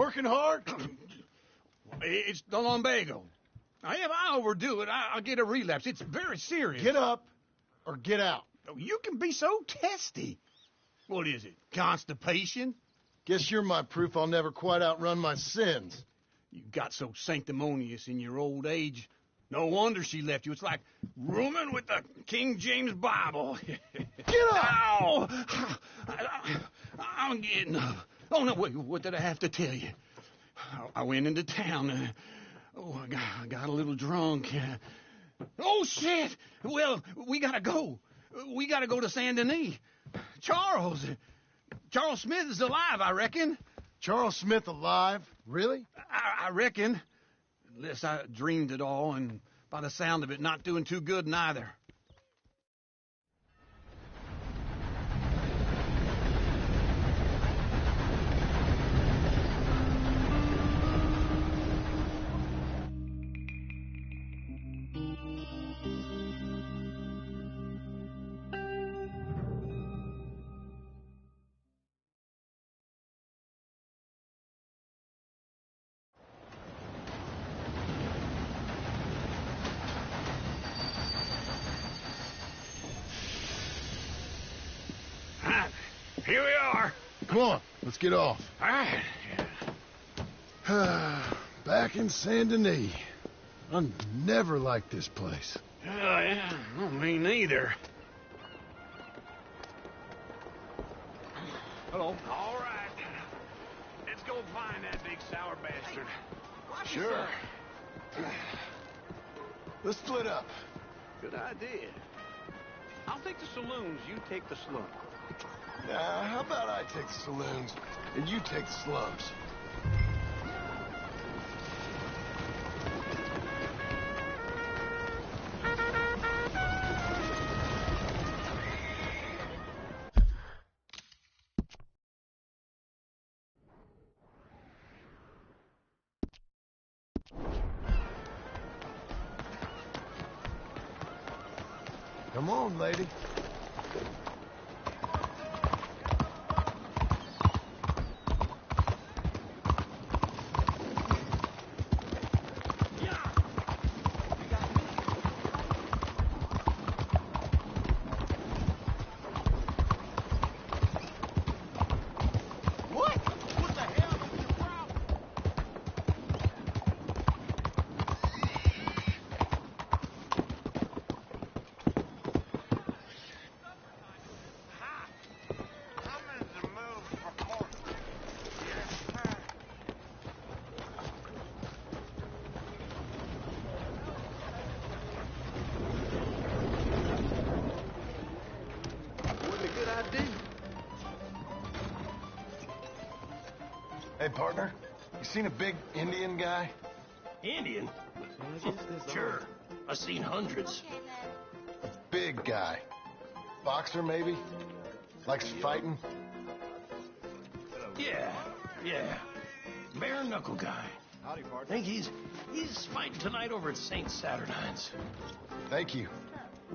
Working hard? It's the lumbago. Now, if I overdo it, I'll get a relapse. It's very serious. Get up or get out. You can be so testy. What is it, constipation? Guess you're my proof I'll never quite outrun my sins. You got so sanctimonious in your old age. No wonder she left you. It's like rooming with the King James Bible. Get up! Ow! I'm getting up. Oh, no, wait, what did I have to tell you? I went into town. I got a little drunk. Oh, shit! Well, we gotta go. We gotta go to Saint Denis. Charles Smith is alive, I reckon. Charles Smith alive? Really? I reckon. Unless I dreamed it all, and by the sound of it, not doing too good neither. Here we are. Come on, let's get off. All right. Back in Saint Denis. I never liked this place. Oh, yeah. No, me neither. Hello. All right. Let's go find that big sour bastard. Sure. Let's split up. Good idea. I'll take the saloons. You take the slums. How about I take the saloons and you take the slums? Come on, lady. Hey, partner, you seen a big Indian guy? Indian? Sure. I've seen hundreds. A big guy. Boxer, maybe? Likes fighting? Yeah. Bare knuckle guy. Howdy, partner. Think he's fighting tonight over at St. Saturnine's. Thank you.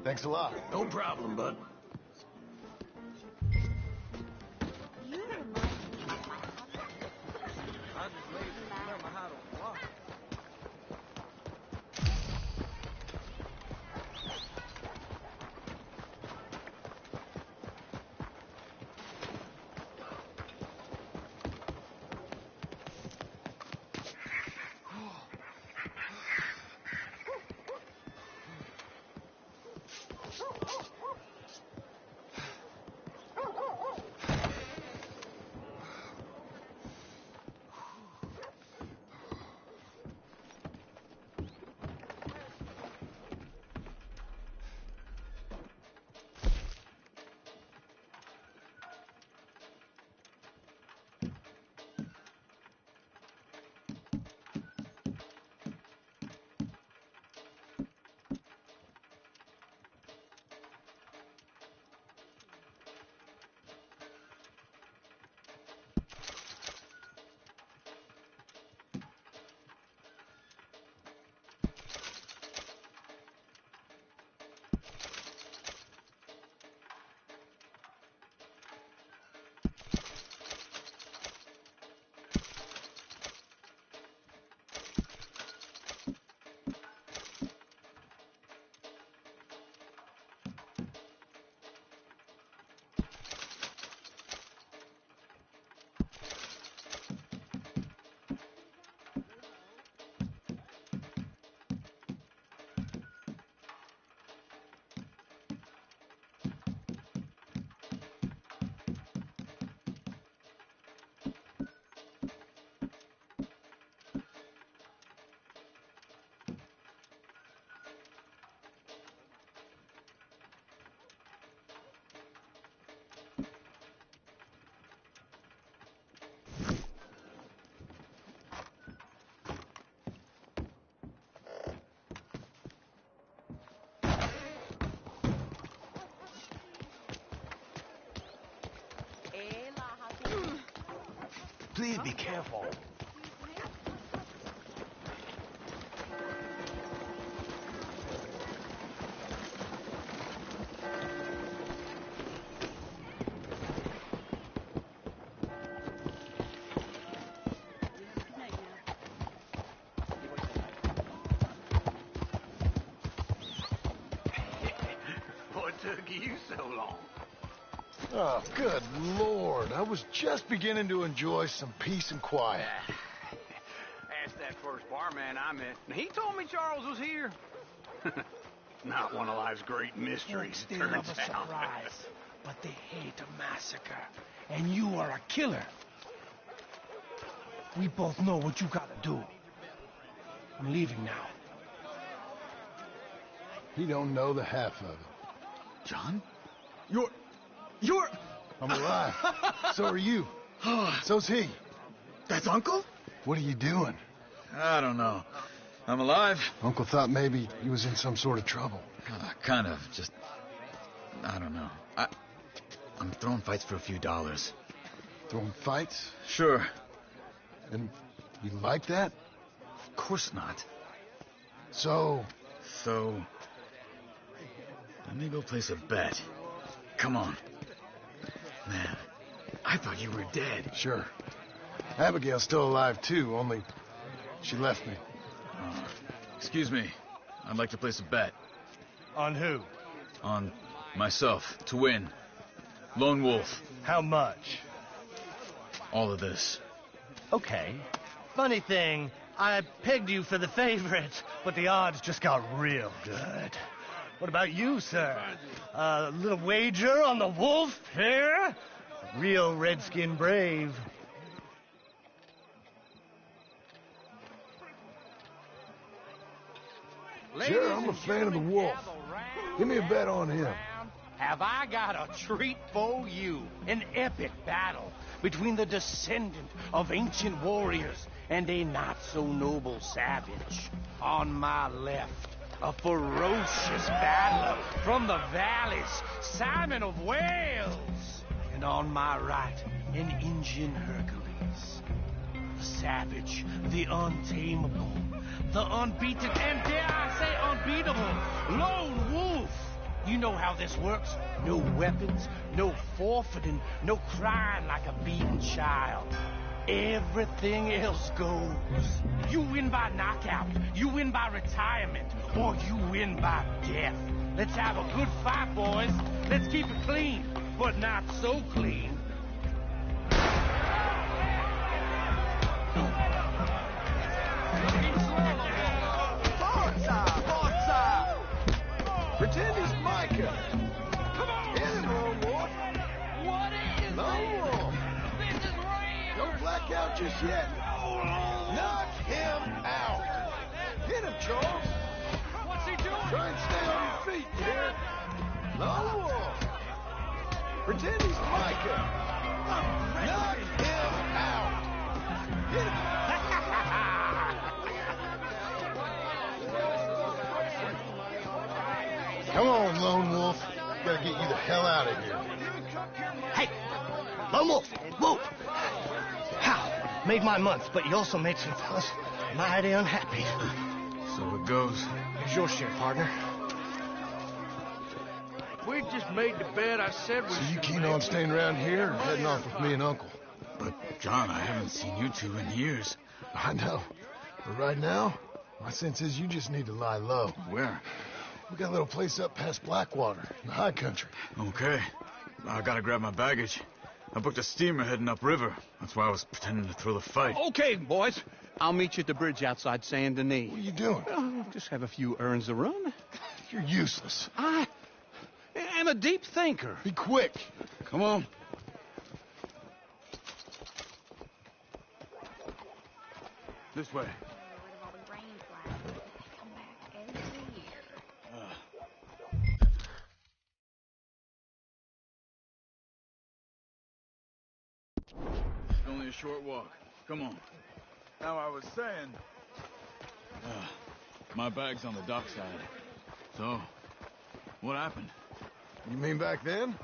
Thanks a lot. No problem, bud. You remind me of my husband. I just laid my hat on the block. Please be careful. What took you so long? Oh, good Lord. I was just beginning to enjoy some peace and quiet. Asked that first barman I met. He told me Charles was here. Not one of life's great mysteries, They turns love a out. surprise, but they hate a massacre. And you are a killer. We both know what you gotta do. I'm leaving now. He don't know the half of it. John? You're... I'm alive. So are you. So's he. That's Uncle? What are you doing? I don't know. I'm alive. Uncle thought maybe he was in some sort of trouble. Kind of. Just... I don't know. I'm throwing fights for a few dollars. Throwing fights? Sure. And you like that? Of course not. So, let me go place a bet. Come on. Man, I thought you were dead. sure. Abigail's still alive, too, only she left me. Excuse me. I'd like to place a bet. On who? On myself, to win. Lone Wolf. How much? All of this. Okay. Funny thing, I pegged you for the favorite, but the odds just got real good. What about you, sir? A little wager on the wolf here? Real redskin brave. Sure, I'm a fan of the wolf. Give me a bet on him. Have I got a treat for you? An epic battle between the descendant of ancient warriors and a not-so-noble savage. On my left, a ferocious battler from the valleys, Simon of Wales. And on my right, an Indian Hercules. The savage, the untamable, the unbeaten, and dare I say unbeatable, Lone Wolf. You know how this works. No weapons, no forfeiting, no crying like a beaten child. Everything else goes. You win by knockout, you win by retirement, or you win by death. Let's have a good fight, boys. Let's keep it clean, but not so clean. Pretend he's Micah. Come on. Hit him, Lone Wolf. What is Lone Wolf. This is real. Don't black out just yet. Knock him out. Hit him, Charles. What's he doing? Try and stay on your feet, you hear? Lone Wolf. Pretend he's Micah. Knock him out. Hit him. Come on, Lone Wolf. Gotta get you the hell out of here. Hey, Lone Wolf, Wolf. How? Made my month, but you also made some fellas mighty unhappy. So it goes. Here's your share, partner. We just made the bed I said we So you should keen make. on staying around here or heading off with me and Uncle? But, John, I haven't seen you two in years. I know. But right now, my sense is you just need to lie low. Where? We got a little place up past Blackwater, in the high country. Okay. I gotta grab my baggage. I booked a steamer heading upriver. That's why I was pretending to throw the fight. Okay, boys. I'll meet you at the bridge outside Saint Denis. What are you doing? Oh, just have a few errands to run. You're useless. I am a deep thinker. Be quick. Come on. This way. Rid of all the brain flowers. They come back every year. It's only a short walk. Come on. Now, I was saying... my bag's on the dockside. So, what happened? You mean back then?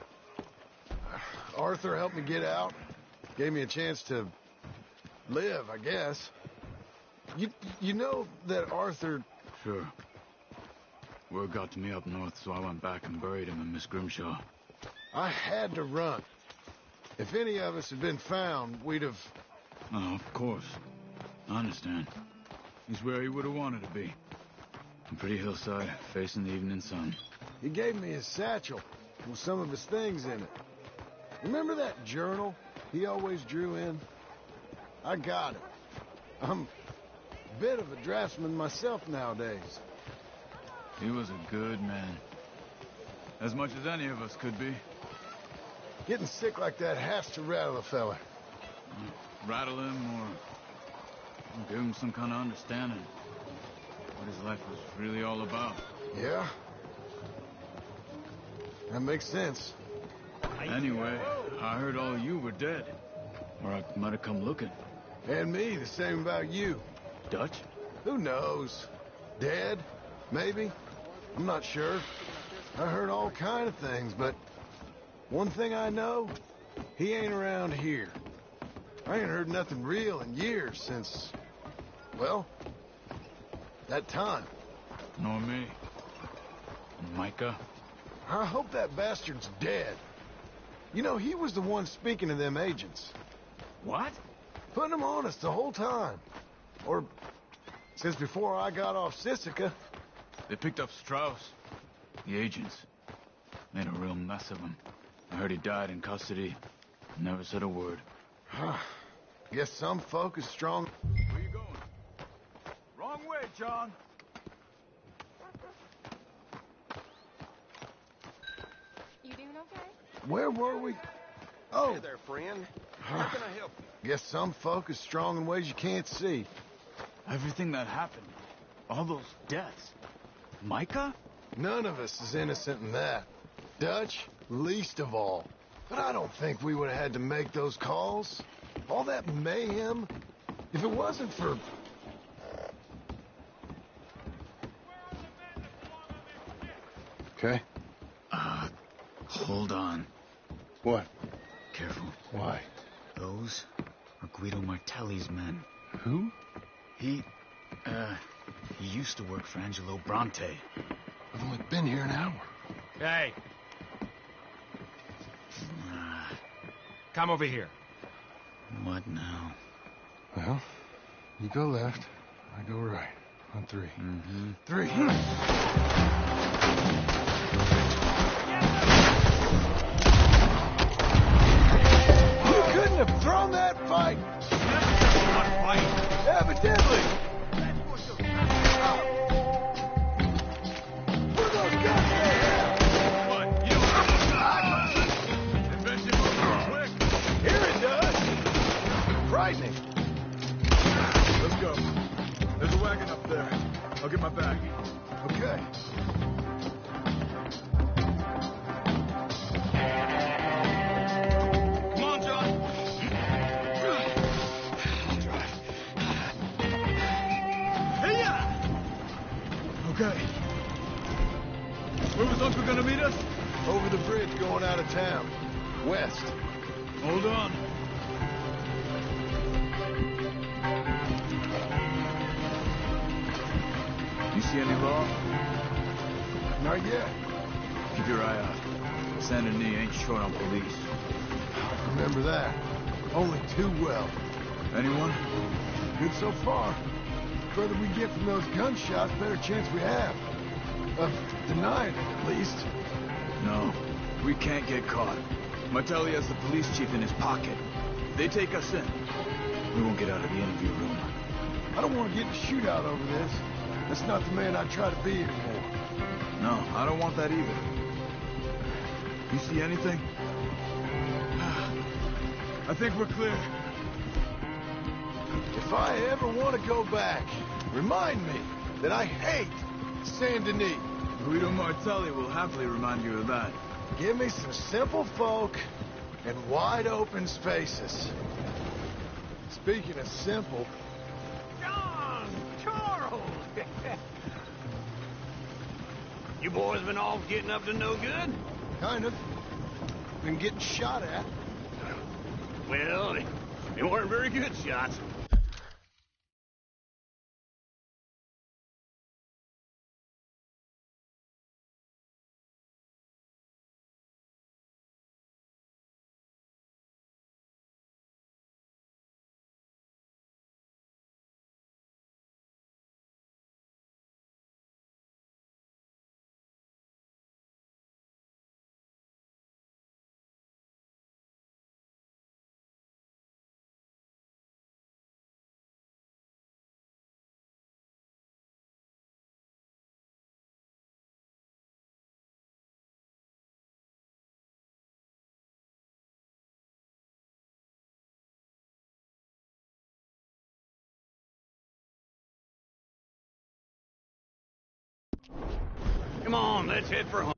Arthur helped me get out. Gave me a chance to live, I guess. You know that Arthur... Sure. Word got to me up north, so I went back and buried him in Miss Grimshaw. I had to run. If any of us had been found, we'd have... Oh, of course. I understand. He's where he would have wanted to be. A pretty hillside, facing the evening sun. He gave me his satchel with some of his things in it. Remember that journal he always drew in? I got it. I'm a bit of a draftsman myself nowadays. He was a good man. As much as any of us could be. Getting sick like that has to rattle a fella. Rattle him or give him some kind of understanding. What his life was really all about. Yeah? That makes sense. Anyway, I heard all you were dead. Or I might have come looking. And me, the same about you. Dutch? Who knows? Dead? Maybe? I'm not sure. I heard all kind of things, but one thing I know, he ain't around here. I ain't heard nothing real in years since, well, that time. Nor me. Micah? I hope that bastard's dead. You know, he was the one speaking to them agents. What? Putting them on us the whole time. Or since before I got off Sisika. They picked up Strauss. The agents. Made a real mess of him. I heard he died in custody. Never said a word. Guess some folk is strong. Where you going? Wrong way, John. You doing okay? Where were we? Oh, Hey there, friend. How can I help you? guess some folk is strong in ways you can't see. Everything that happened. All those deaths. Micah? None of us is innocent in that. Dutch, least of all. But I don't think we would have had to make those calls. All that mayhem. If it wasn't for... Okay. Hold on. What? Careful. Why? Those are Guido Martelli's men. Who? He used to work for Angelo Bronte. I've only been here an hour. Hey. Come over here. What now? Well, you go left, I go right. On three. Mm-hmm. 3. You couldn't have thrown that fight! Evidently! Where are those guns they have? What? You don't Invention moves quick. Here it does! Frightening. Let's go. There's a wagon up there. I'll get my bag. Okay. Come on, John. Okay. Where was Uncle gonna meet us? Over the bridge going out of town. West. Hold on. You see any law? Not yet. Keep your eye out. Saint Denis ain't short on police. Remember that. Only too well. Anyone? Good so far. Further we get from those gunshots, better chance we have. Of denying it, at least. No. We can't get caught. Martelli has the police chief in his pocket. If they take us in, we won't get out of the interview room. I don't want to get in a shootout over this. That's not the man I try to be anymore. No, I don't want that either. You see anything? I think we're clear. If I ever want to go back, remind me that I hate Saint Denis. Guido Martelli will happily remind you of that. Give me some simple folk and wide open spaces. Speaking of simple, John! Charles! You boys been all getting up to no good? kind of, been getting shot at. Well, They weren't very good shots. Come on, let's head for home.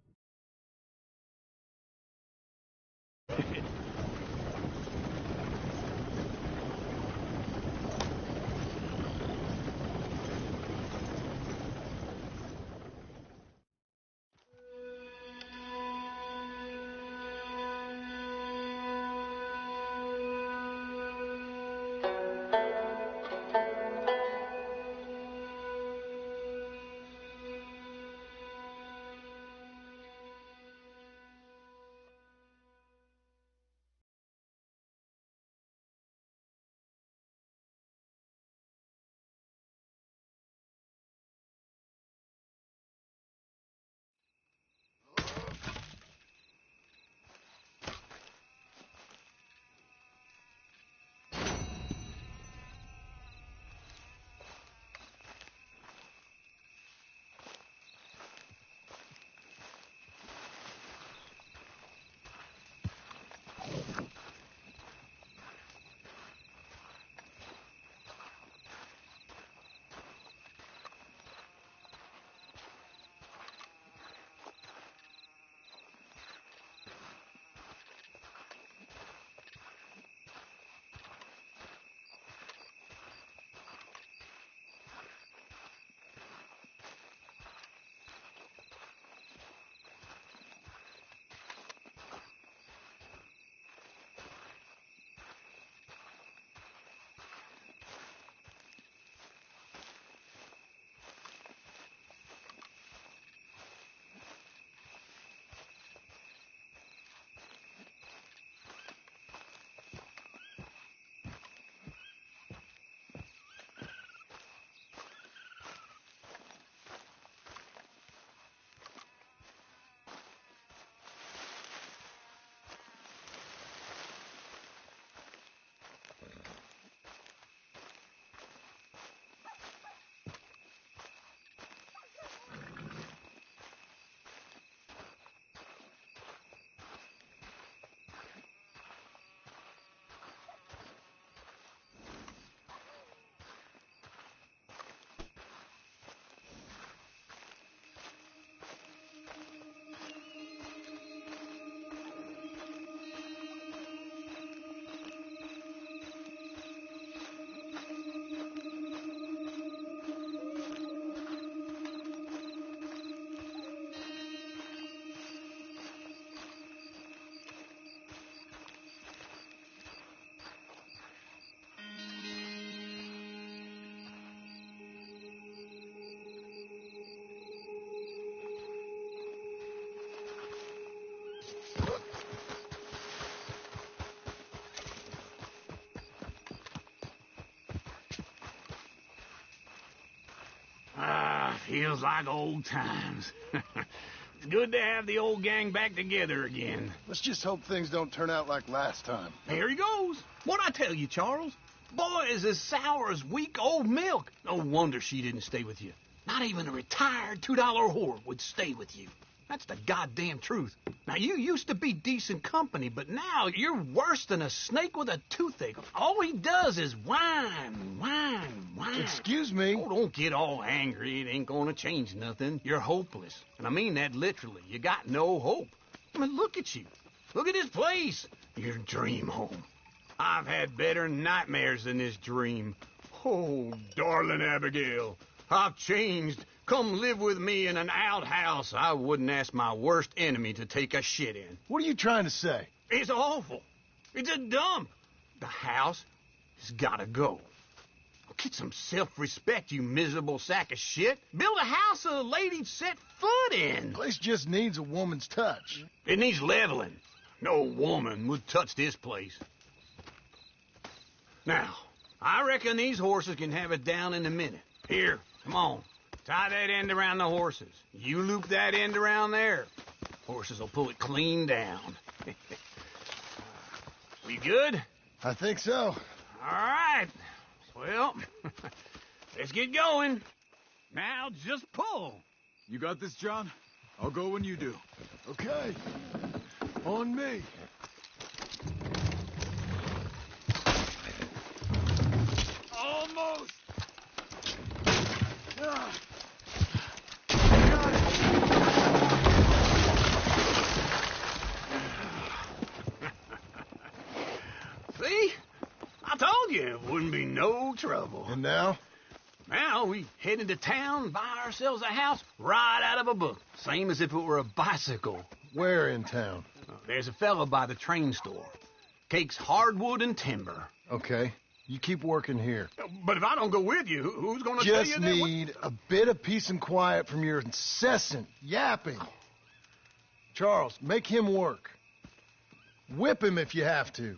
Feels like old times. It's good to have the old gang back together again. Let's just hope things don't turn out like last time. There he goes. What'd I tell you, Charles? Boy is as sour as weak old milk. No wonder she didn't stay with you. Not even a retired $2 whore would stay with you. That's the goddamn truth. Now, you used to be decent company, but now you're worse than a snake with a toothache. All he does is whine, whine, whine. Excuse me? Oh, don't get all angry. It ain't gonna change nothing. You're hopeless. And I mean that literally. You got no hope. I mean, look at you. Look at this place. Your dream home. I've had better nightmares than this dream. Oh, darling Abigail, I've changed. Come live with me in an outhouse I wouldn't ask my worst enemy to take a shit in. What are you trying to say? It's awful. It's a dump. The house It's gotta go. Get some self-respect, you miserable sack of shit. Build a house a lady'd set foot in. Place just needs a woman's touch. It needs leveling. No woman would touch this place. Now, I reckon these horses can have it down in a minute. Here, come on. Tie that end around the horses. You loop that end around there. Horses will pull it clean down. We good? I think so. All right. Well, let's get going. Now just pull. You got this, John? I'll go when you do. Okay. On me. Almost! Ah. See? I told you it wouldn't be no trouble. And now? Now we head into town, buy ourselves a house right out of a book. Same as if it were a bicycle. Where in town? There's a fella by the train store. Cakes hardwood and timber. Okay. You keep working here. But if I don't go with you, who's going to tell you Just that? need a bit of peace and quiet from your incessant yapping. Charles, make him work. Whip him if you have to.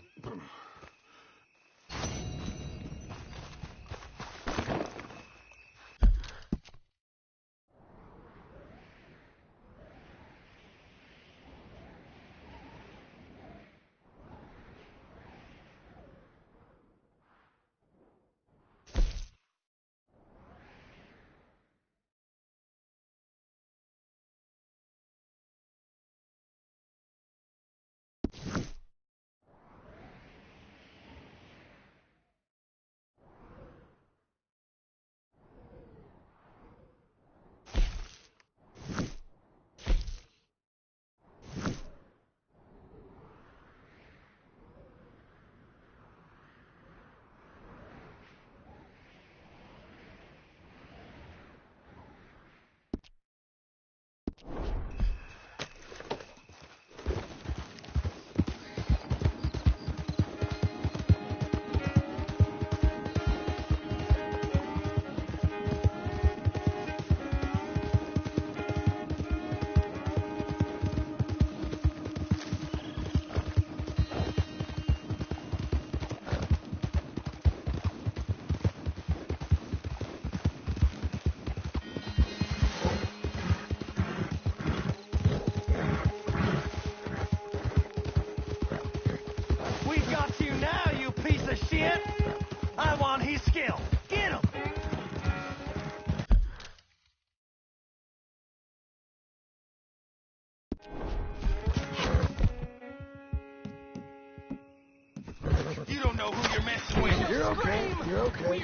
You don't know who you're messing with. You're okay. You're okay.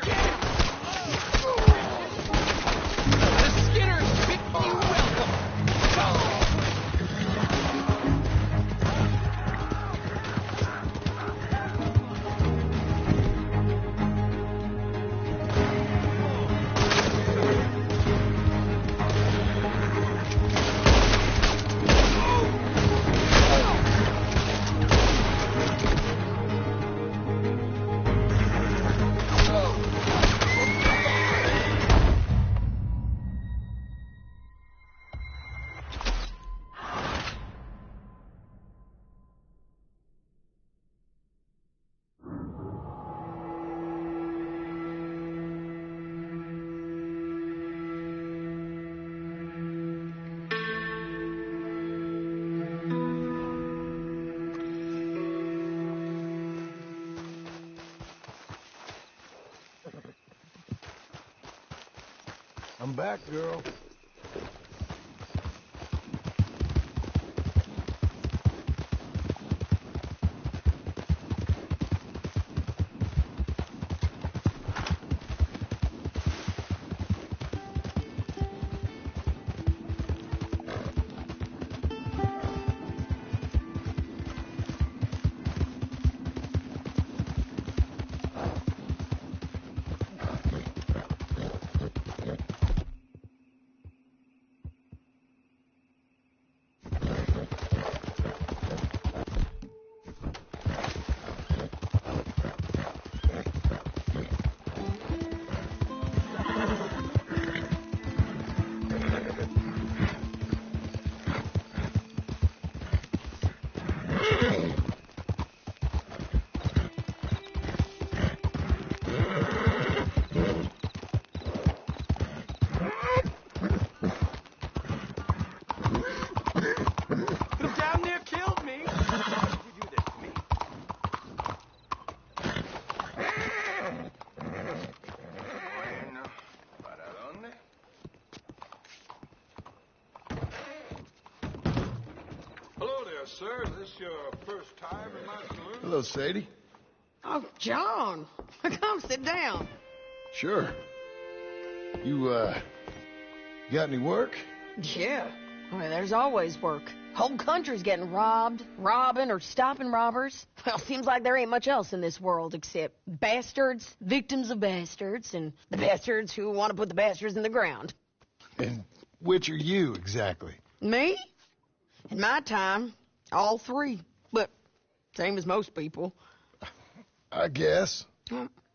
The Skinners bid you welcome. I'm back, girl. sir. Is this your first time in my saloon? Hello, Sadie. Oh, John. Come sit down. Sure. You, got any work? Yeah. Well, there's always work. Whole country's getting robbed, robbing, or stopping robbers. Well, seems like there ain't much else in this world except bastards, victims of bastards, and the bastards who want to put the bastards in the ground. And which are you, exactly? Me? In my time, all three. But same as most people. I guess.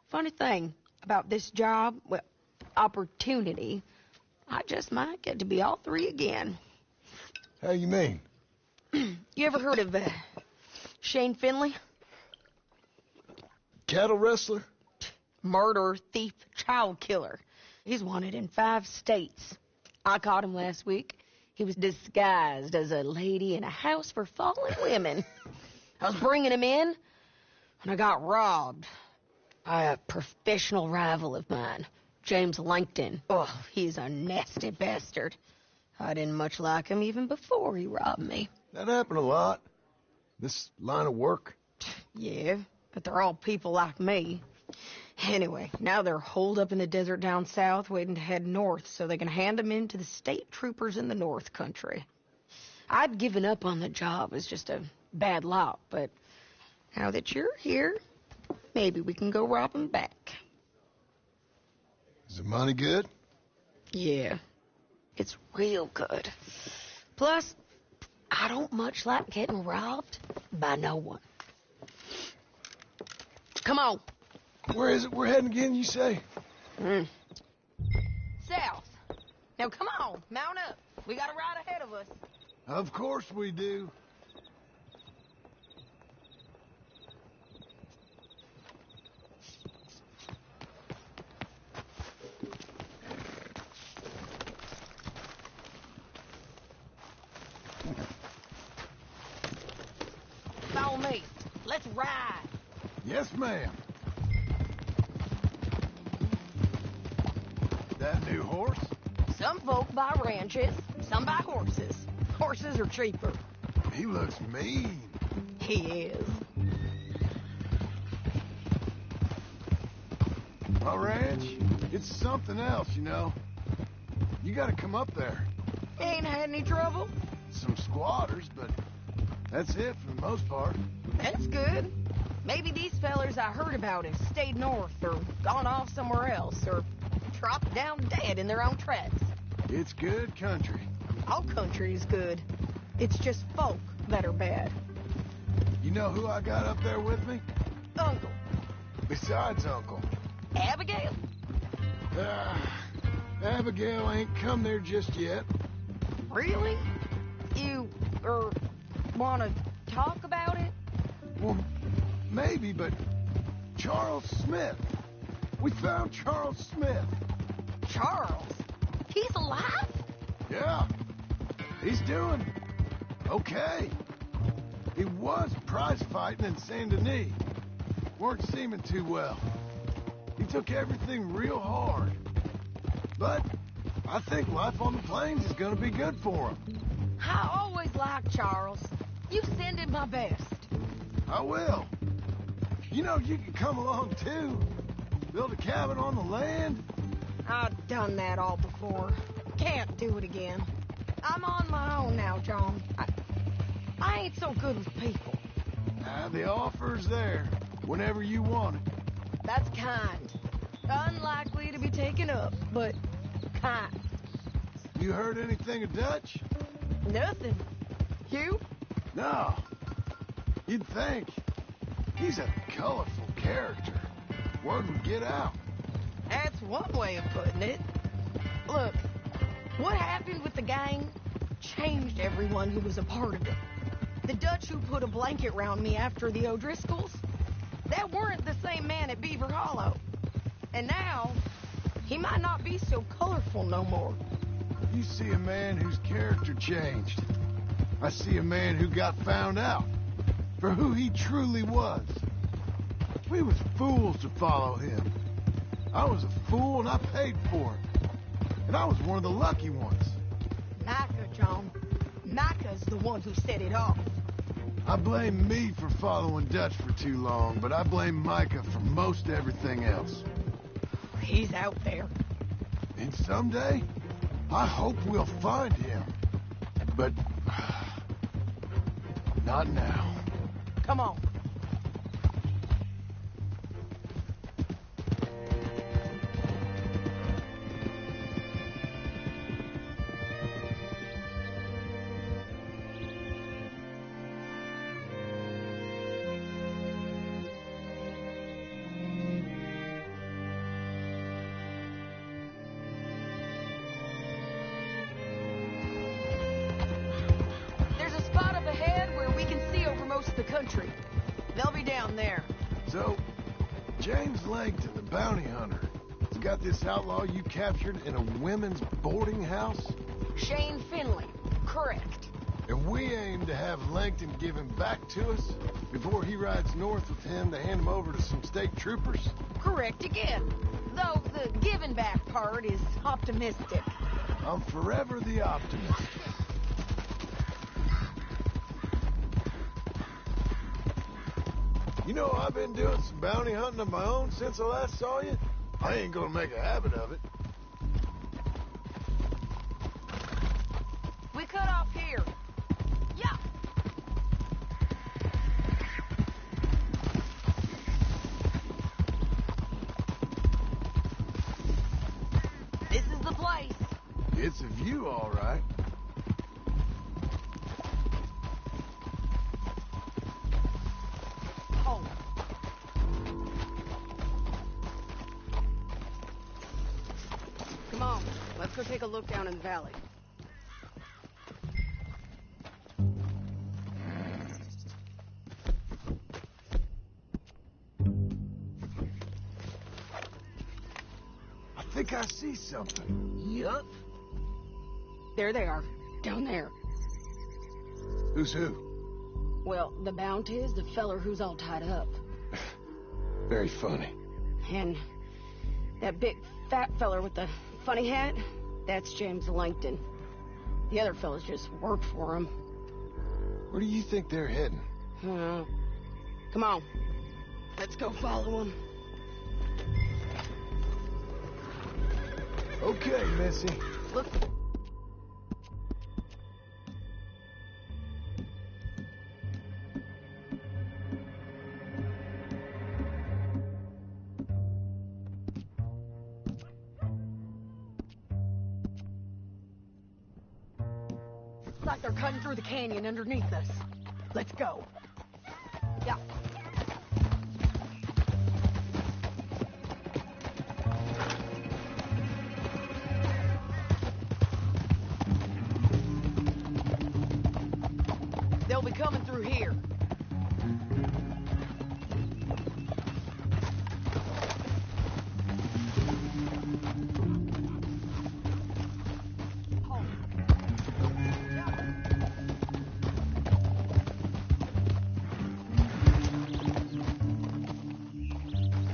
Funny thing about this job, well, opportunity, I just might get to be all three again. How you mean? You ever heard of Shane Finley? Cattle wrestler? Murderer, thief, child killer. He's wanted in 5 states. I caught him last week. He was disguised as a lady in a house for fallen women. I was bringing him in, and I got robbed by a professional rival of mine, James Langton. Oh, he's a nasty bastard. I didn't much like him even before he robbed me. That happened a lot. This line of work. Yeah, but they're all people like me. Anyway, now they're holed up in the desert down south waiting to head north so they can hand them in to the state troopers in the north country. I'd given up on the job as just a bad lot, but now that you're here, maybe we can go rob them back. Is the money good? Yeah, it's real good. Plus, I don't much like getting robbed by no one. Come on. Where is it we're heading again, you say? South. Now come on, mount up. We got a ride ahead of us. Of course we do. Follow me. Let's ride. Yes, ma'am. That new horse? Some folk buy ranches, some buy horses. Horses are cheaper. He looks mean. He is. My ranch, it's something else, you know. You gotta come up there. Ain't had any trouble? Some squatters, but that's it for the most part. That's good. Maybe these fellers I heard about have stayed north or gone off somewhere else or dropped down dead in their own tracks. It's good country. All country is good. It's just folk that are bad. You know who I got up there with me? Uncle. Besides Uncle. Abigail? Abigail ain't come there just yet. Really? You, wanna talk about it? Well, maybe, but Charles Smith. We found Charles Smith. Charles? He's alive? Yeah. He's doing okay. He was prize fighting in Saint Denis. Weren't seeming too well. He took everything real hard. But I think life on the plains is gonna be good for him. I always liked Charles. You send him my best. I will. You know, you can come along too. Build a cabin on the land. I've done that all before. Can't do it again. I'm on my own now, John. I ain't so good with people. The offer's there whenever you want it. That's kind. Unlikely to be taken up, but kind. You heard anything of Dutch? Nothing. You? No. You'd think. He's a colorful character. Word would get out. That's one way of putting it. Look, what happened with the gang changed everyone who was a part of it. The Dutch who put a blanket round me after the O'Driscolls, that weren't the same man at Beaver Hollow. And now, he might not be so colorful no more. You see a man whose character changed. I see a man who got found out for who he truly was. We was fools to follow him. I was a fool and I paid for it. And I was one of the lucky ones. Micah, John. Micah's the one who set it off. I blame me for following Dutch for too long, but I blame Micah for most everything else. He's out there. And someday, I hope we'll find him. But not now. Come on. The country. They'll be down there. So, James Langton, the bounty hunter, has got this outlaw you captured in a women's boarding house? Shane Finley. Correct. And we aim to have Langton give him back to us before he rides north with him to hand him over to some state troopers? Correct again. Though the giving back part is optimistic. I'm forever the optimist. You know, I've been doing some bounty hunting of my own since I last saw you. I ain't gonna make a habit of it. We cut off here. Yeah. This is the place. It's a view, all right. Come on, let's go take a look down in the valley. I think I see something. Yup. There they are, down there. Who's who? Well, the bounty is the feller who's all tied up. Very funny. And that big fat feller with the funny hat, that's James Langton. The other fellas just work for him. Where do you think they're heading? Come on. Let's go follow them. Okay, Missy. Look. Like they're cutting through the canyon underneath us. Let's go. Yeah. They'll be coming through here.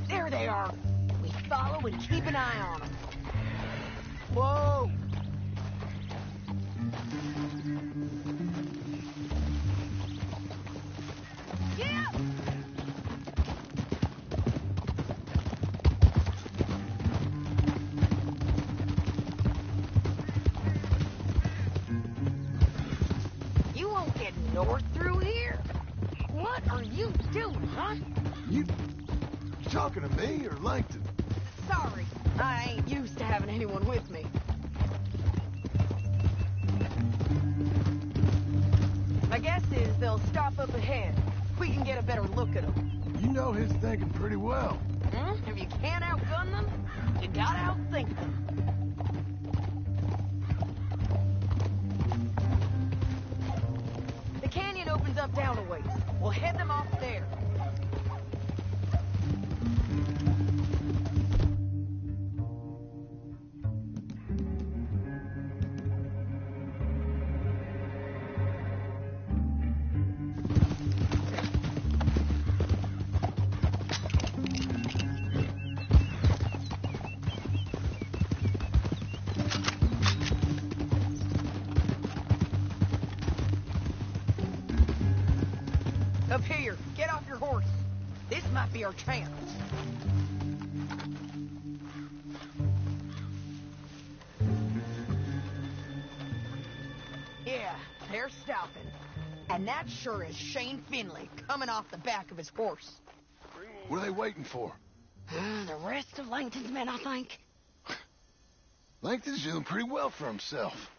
There they are. We follow and keep an eye on them. Whoa! Yeah! You won't get north through here? What are you doing, huh? You talking to me or Langton? Sorry, I ain't used to having anyone with me. My guess is they'll stop up ahead. We can get a better look at them. You know his thinking pretty well. If you can't outgun them, you gotta outthink them. The canyon opens up down a ways. We'll head them off there. might be our chance. Yeah, they're stopping. And that sure is Shane Finley coming off the back of his horse. What are they waiting for? The rest of Langton's men, I think. Langton's doing pretty well for himself.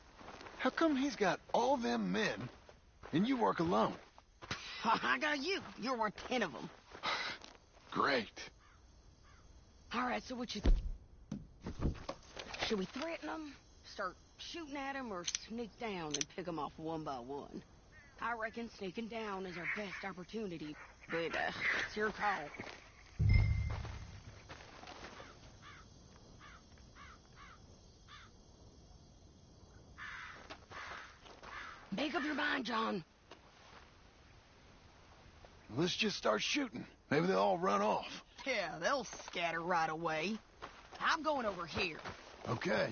How come he's got all them men, and you work alone? I got you. You're worth 10 of them. Great. All right, so what you... Should we threaten them, start shooting at them, or sneak down and pick them off one by one? I reckon sneaking down is our best opportunity, but it's your call. Make up your mind, John. Let's just start shooting. Maybe they'll all run off. Yeah, they'll scatter right away. I'm going over here. Okay.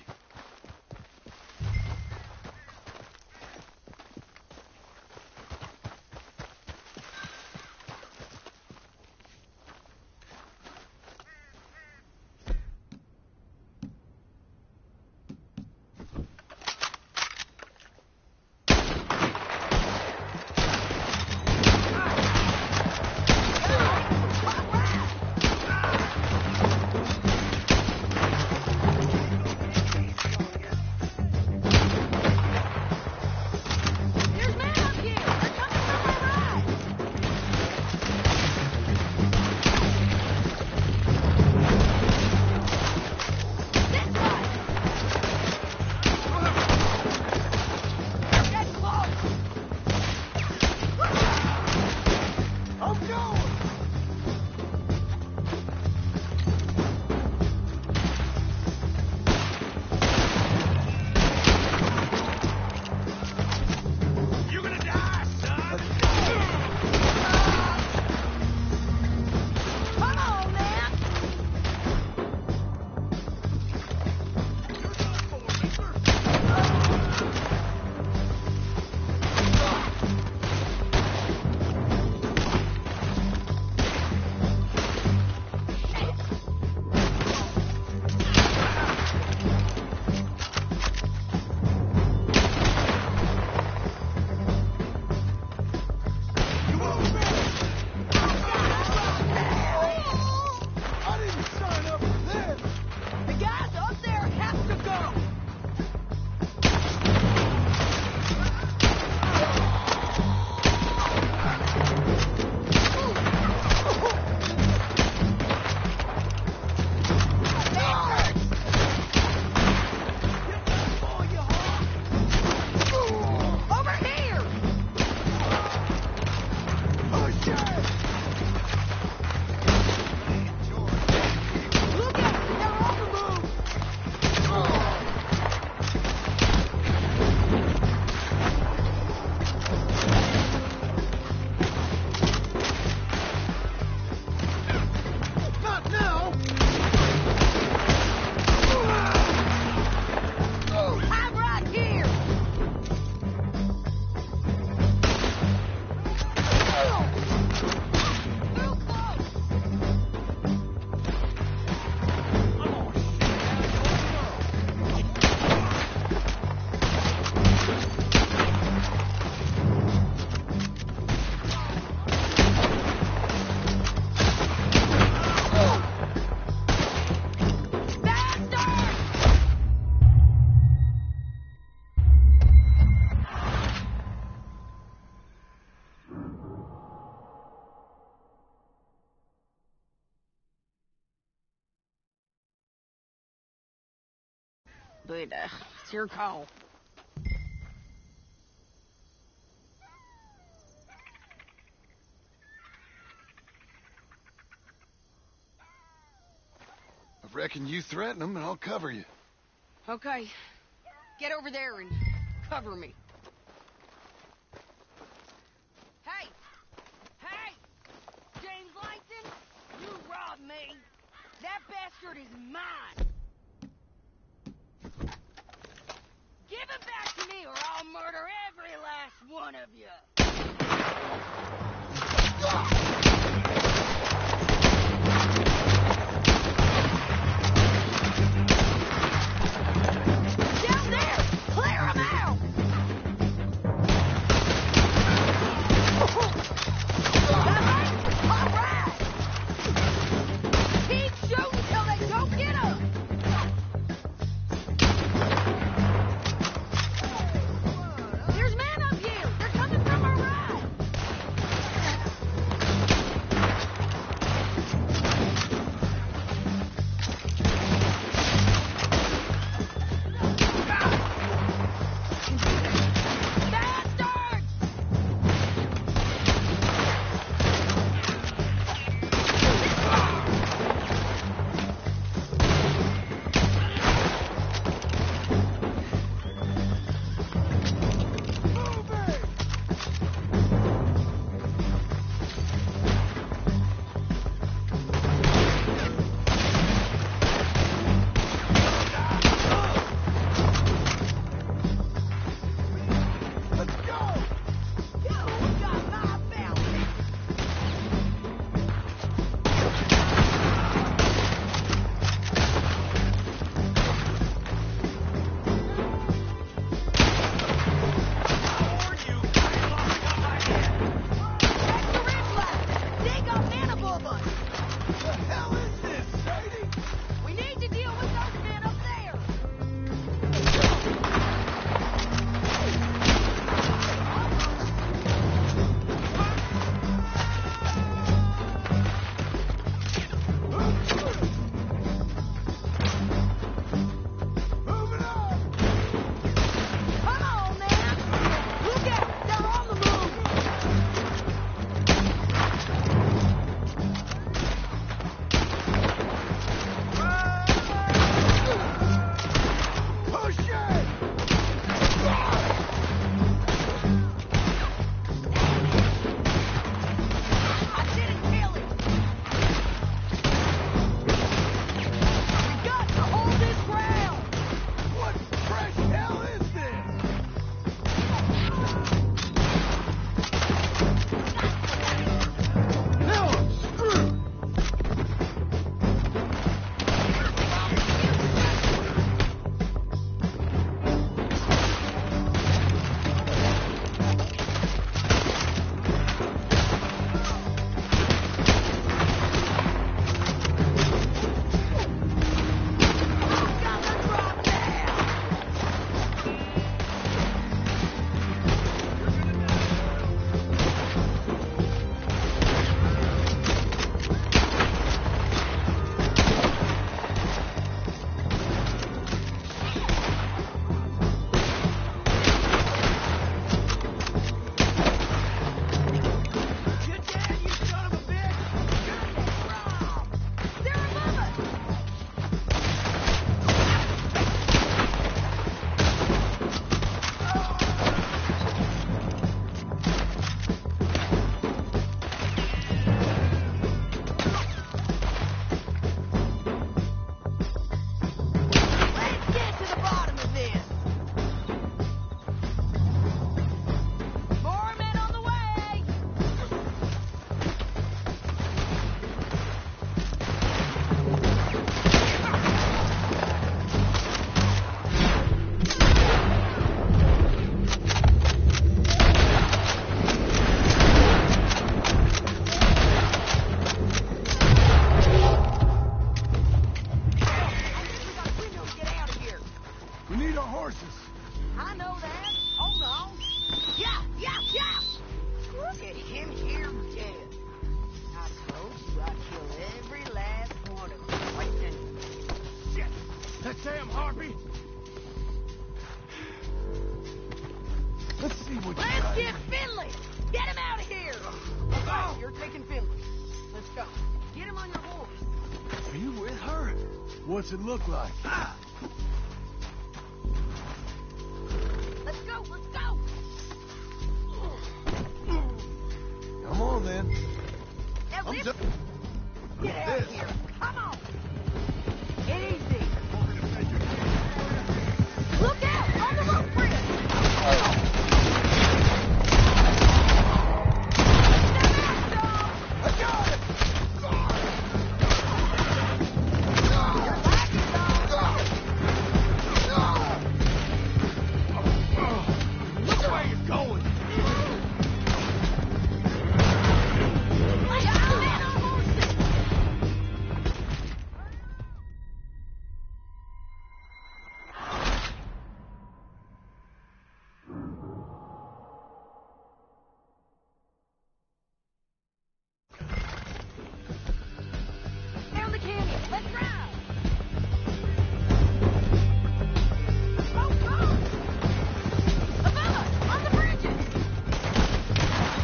But it's your call. I reckon you threaten them and I'll cover you. Okay. Get over there and cover me. Hey! Hey! James Langton, you robbed me. That bastard is mine. Give him back to me or I'll murder every last one of you. Harvey! Let's see what you Let's got. get Finley! Get him out of here! Okay, you're taking Finley. Let's go. Get him on your horse. Are you with her? What's it look like? Let's go, let's go! Come on, then. Now, I'm lift- just... Get out of this. here. Come on. Get easy. Look out! On the roof bridge! I got it! Look where you're going. Down the canyon. Let's ride. Go, go. Above us, on the bridges.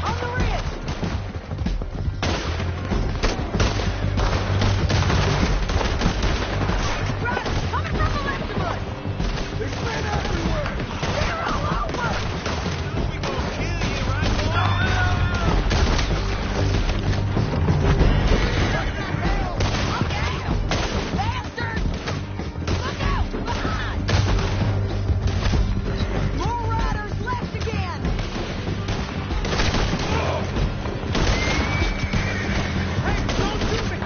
On the ridge. Right, coming from the left of us. There's men everywhere! They're all over. We gonna kill you, right, boy? Look out! Bastards! Look out! Behind! More riders left again! Hey, don't shoot me!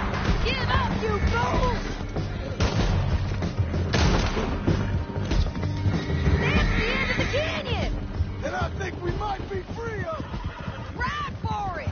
Give up, you fools! That's the end of the canyon! And I think we might be free of... Ride for it!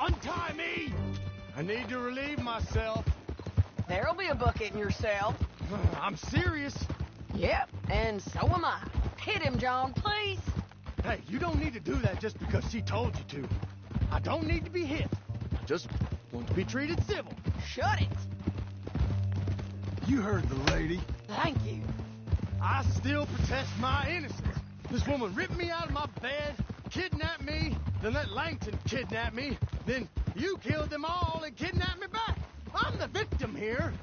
Untie me! I need to relieve myself. There'll be a bucket in your cell. I'm serious. Yep, and so am I. Hit him, John, please. Hey, you don't need to do that just because she told you to. I don't need to be hit. I just want to be treated civil. Shut it. You heard the lady. Thank you. I still protest my innocence. This woman ripped me out of my bed, kidnapped me, then let Langton kidnap me, then you killed them all and kidnapped me back. I'm the victim here.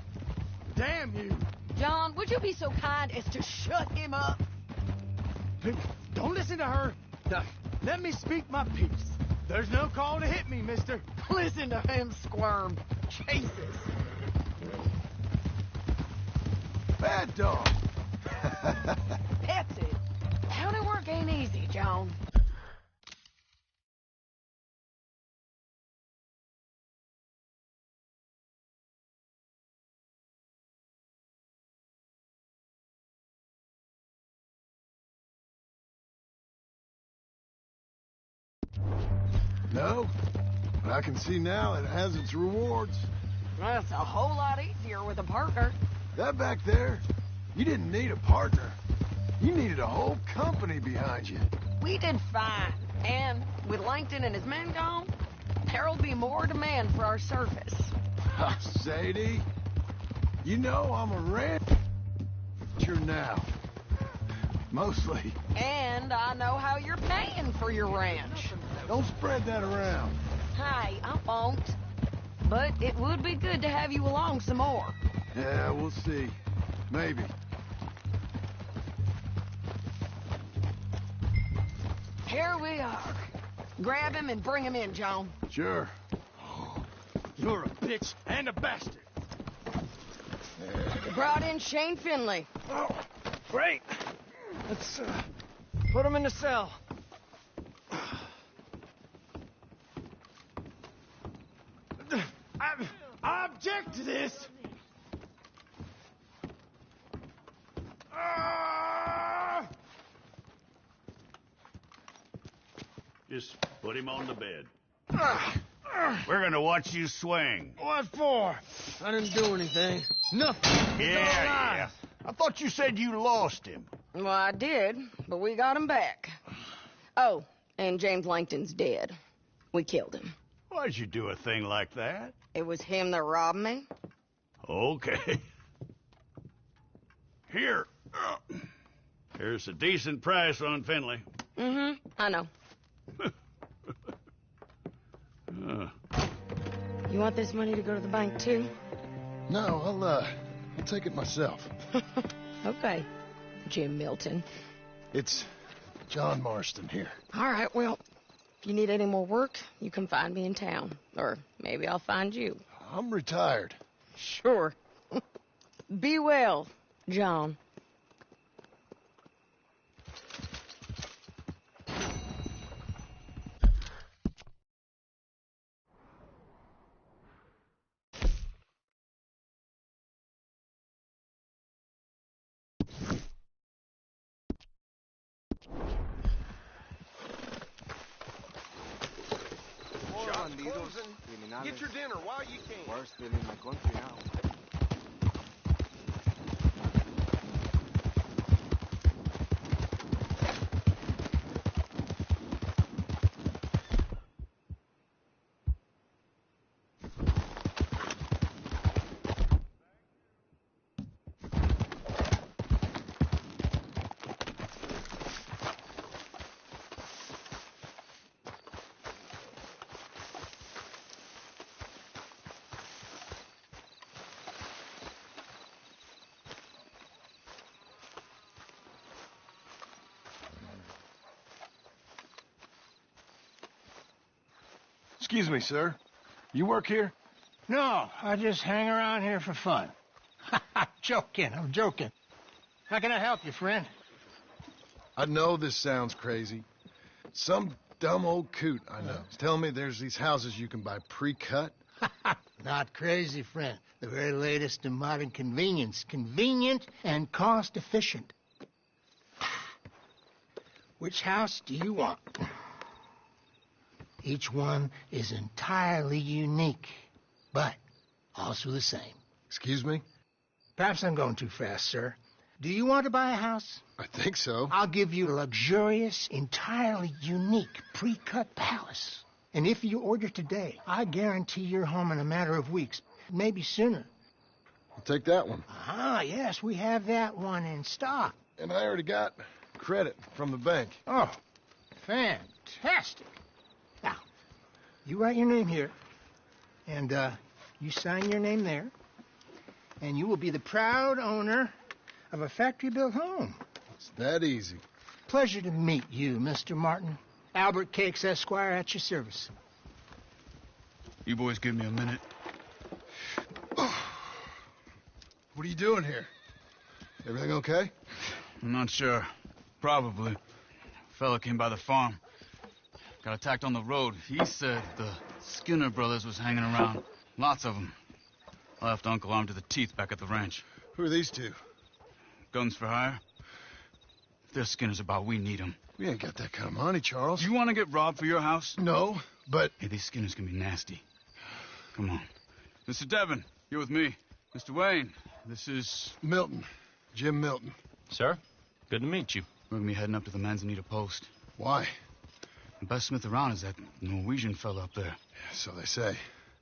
Damn you. John, would you be so kind as to shut him up? Don't listen to her. Now, let me speak my piece. There's no call to hit me, mister. Listen to him squirm. Jesus. Bad dog. That's it. County work ain't easy, John. No, but I can see now it has its rewards. That's a whole lot easier with a partner. That back there, you didn't need a partner. You needed a whole company behind you. We did fine. And with Langton and his men gone, there'll be more demand for our service. Sadie, you know I'm a rancher now. Mostly. And I know how you're paying for your ranch. Don't spread that around. Hey, I won't. But it would be good to have you along some more. Yeah, we'll see. Maybe. Here we are. Grab him and bring him in, John. Sure. You're a bitch and a bastard. You brought in Shane Finley. Oh, great. Let's put him in the cell. I object to this. Just put him on the bed. We're gonna watch you swing. What for? I didn't do anything. Nothing. Yeah. I thought you said you lost him. Well, I did, but we got him back. Oh, and James Langton's dead. We killed him. Why'd you do a thing like that? It was him that robbed me. Okay. Here. Here's a decent price on Finley. I know. You want this money to go to the bank, too? No, I'll take it myself. Okay, Jim Milton. It's John Marston here. All right, well, if you need any more work, you can find me in town. Or maybe I'll find you. I'm retired. Sure. Be well, John. Get your dinner while you can. Worse than in my country now. Excuse me, sir. You work here? No, I just hang around here for fun. I'm joking. How can I help you, friend? I know this sounds crazy. Some dumb old coot I know is telling me there's these houses you can buy pre-cut. Not crazy, friend. The very latest in modern convenience. Convenient and cost-efficient. Which house do you want? Each one is entirely unique, but also the same. Excuse me? Perhaps I'm going too fast, sir. Do you want to buy a house? I think so. I'll give you a luxurious, entirely unique pre-cut palace. And if you order today, I guarantee you're home in a matter of weeks, maybe sooner. I'll take that one. Ah, yes, we have that one in stock. And I already got credit from the bank. Oh, fantastic. Now, you write your name here, and you sign your name there, and you will be the proud owner of a factory-built home. It's that easy. Pleasure to meet you, Mr. Martin. Albert Cakes, Esquire, at your service. You boys give me a minute. What are you doing here? Everything okay? I'm not sure. Probably. A fella came by the farm. Got attacked on the road. He said the Skinner brothers was hanging around. Lots of them. I left Uncle armed to the teeth back at the ranch. Who are these two? Guns for hire? If they're Skinner's about, we need them. We ain't got that kind of money, Charles. You want to get robbed for your house? No, but... Hey, these Skinners can be nasty. Come on. Mr. Devon, you're with me. Mr. Wayne, this is... Milton. Jim Milton. Sir, good to meet you. We're gonna be heading up to the Manzanita post. Why? The best smith around is that Norwegian fella up there. So they say.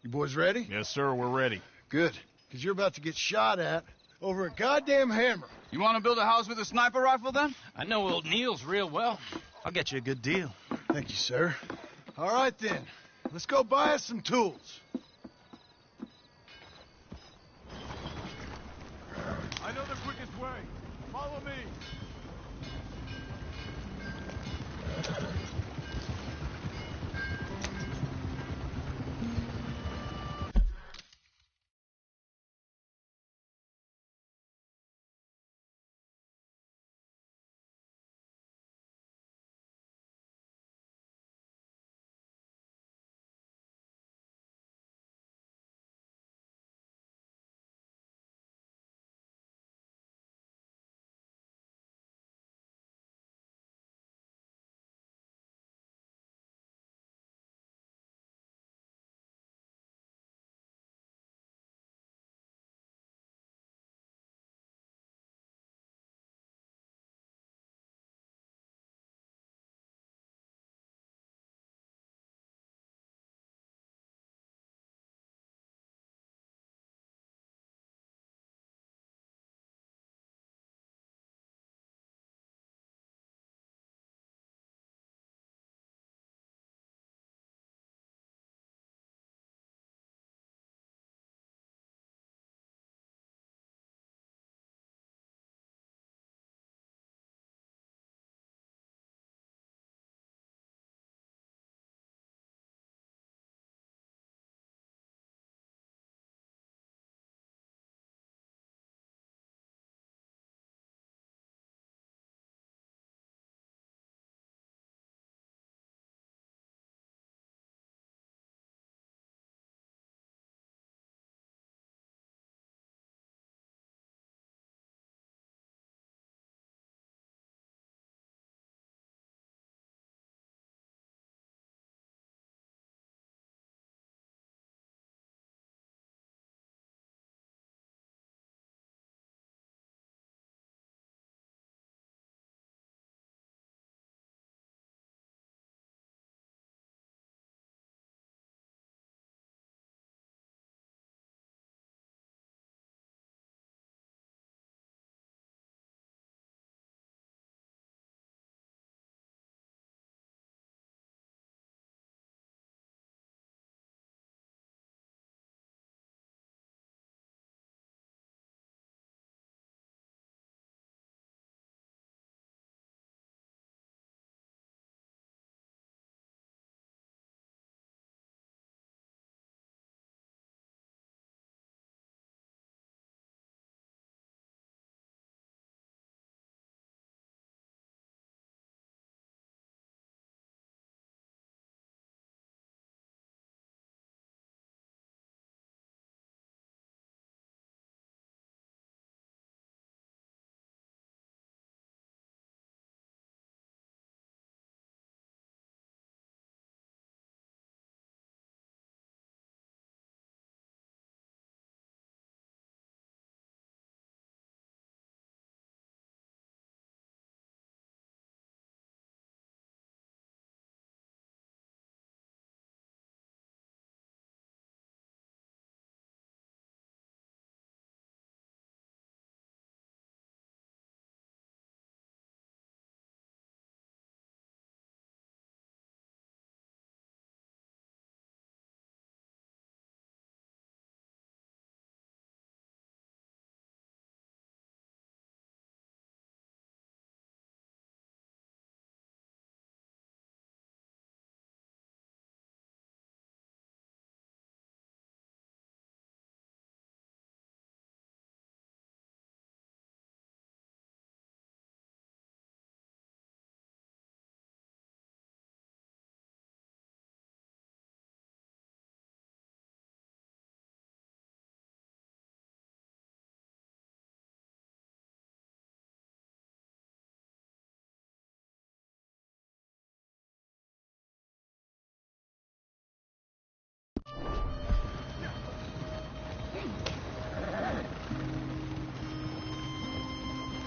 You boys ready? Yes, sir, we're ready. Good, because you're about to get shot at over a goddamn hammer. You want to build a house with a sniper rifle, then? I know old Neil's real well. I'll get you a good deal. Thank you, sir. All right, then. Let's go buy us some tools. I know the quickest way. Follow me.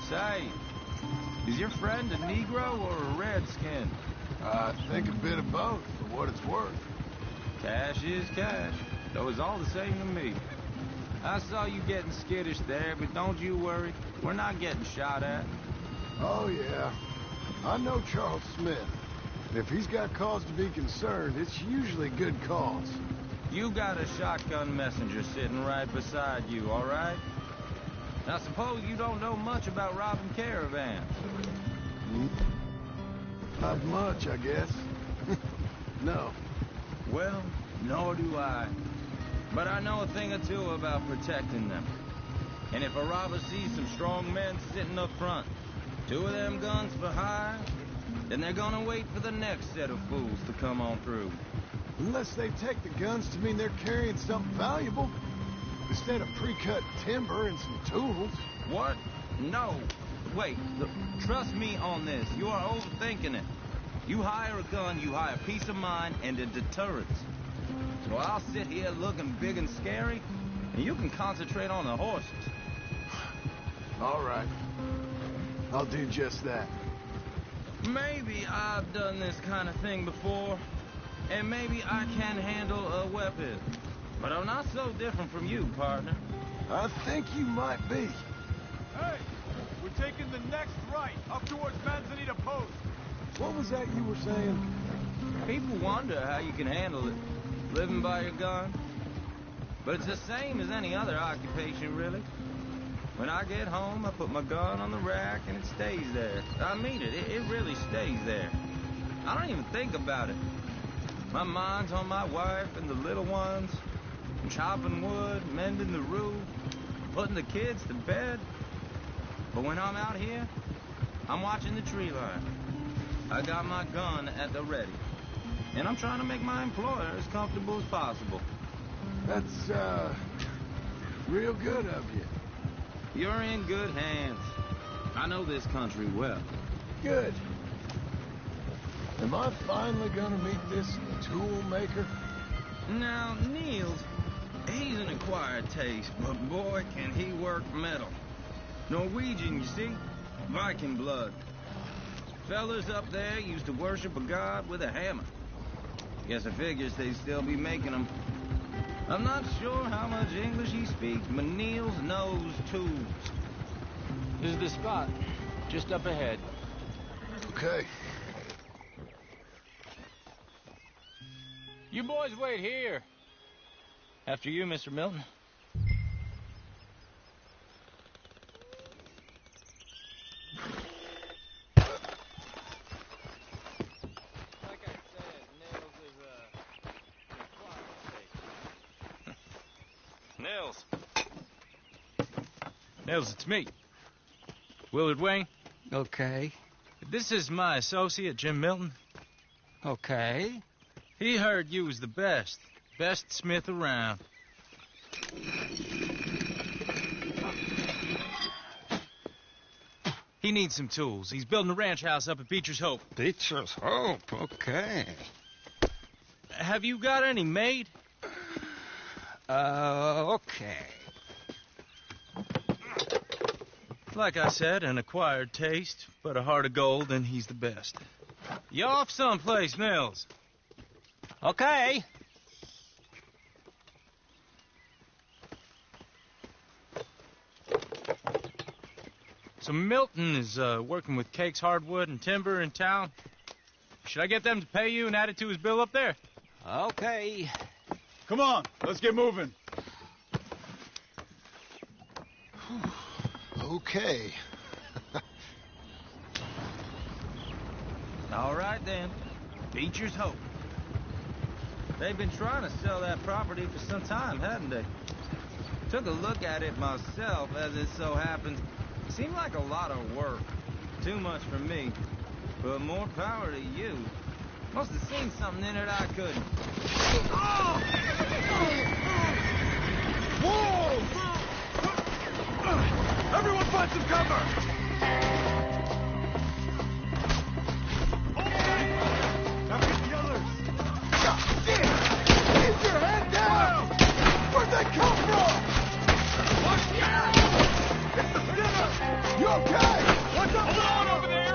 Say, is your friend a Negro or a Redskin? I think a bit of both, for what it's worth. Cash is cash, though it's all the same to me. I saw you getting skittish there, but don't you worry. We're not getting shot at. Oh, yeah. I know Charles Smith. And if he's got cause to be concerned, it's usually good cause. You got a shotgun messenger sitting right beside you, all right? Now, suppose you don't know much about robbing caravans. Not much, I guess. No. Well, nor do I. But I know a thing or two about protecting them. And if a robber sees some strong men sitting up front, 2 of them guns for hire, then they're gonna wait for the next set of fools to come on through. Unless they take the guns to mean they're carrying something valuable. Instead of pre-cut timber and some tools. What? No. Wait, look, trust me on this. You are overthinking it. You hire a gun, you hire peace of mind and a deterrence. So I'll sit here looking big and scary, and you can concentrate on the horses. All right. I'll do just that. Maybe I've done this kind of thing before, and maybe I can handle a weapon. But I'm not so different from you, partner. I think you might be. Hey, we're taking the next right, up towards Manzanita Post. What was that you were saying? People wonder how you can handle it, living by your gun. But it's the same as any other occupation, really. When I get home, I put my gun on the rack and it stays there. I mean it, it really stays there. I don't even think about it. My mind's on my wife and the little ones. I'm chopping wood, mending the roof, putting the kids to bed. But when I'm out here, I'm watching the tree line. I got my gun at the ready. And I'm trying to make my employer as comfortable as possible. That's, real good of you. You're in good hands. I know this country well. Good. Am I finally gonna meet this tool maker? Now, Niels, he's an acquired taste, but boy, can he work metal. Norwegian, you see? Viking blood. Fellas up there used to worship a god with a hammer. Guess I figures they'd still be making them. I'm not sure how much English he speaks, but Niels knows tools. This is the spot, just up ahead. Okay. You boys wait here. After you, Mr. Milton. Like I said, Nils is Nils. Nils, it's me. Willard Wayne. Okay. This is my associate, Jim Milton. Okay. He heard you was the best smith around. He needs some tools. He's building a ranch house up at Beecher's Hope. Beecher's Hope, okay. Have you got any made? Okay. Like I said, an acquired taste, but a heart of gold, and he's the best. You off someplace, Nils? Okay. So Milton is working with Cake's Hardwood and Timber in town. Should I get them to pay you and add it to his bill up there? Okay. Come on, let's get moving. Okay. All right, then. Beecher's Hope. They've been trying to sell that property for some time, hadn't they? Took a look at it myself, as it so happens. Seemed like a lot of work. Too much for me. But more power to you. Must have seen something in it I couldn't. Whoa! Everyone find some cover! Now get the others! Keep your head down! Where'd they come from? Watch out! It's the dinner! You're okay? What's up? Hold on over there!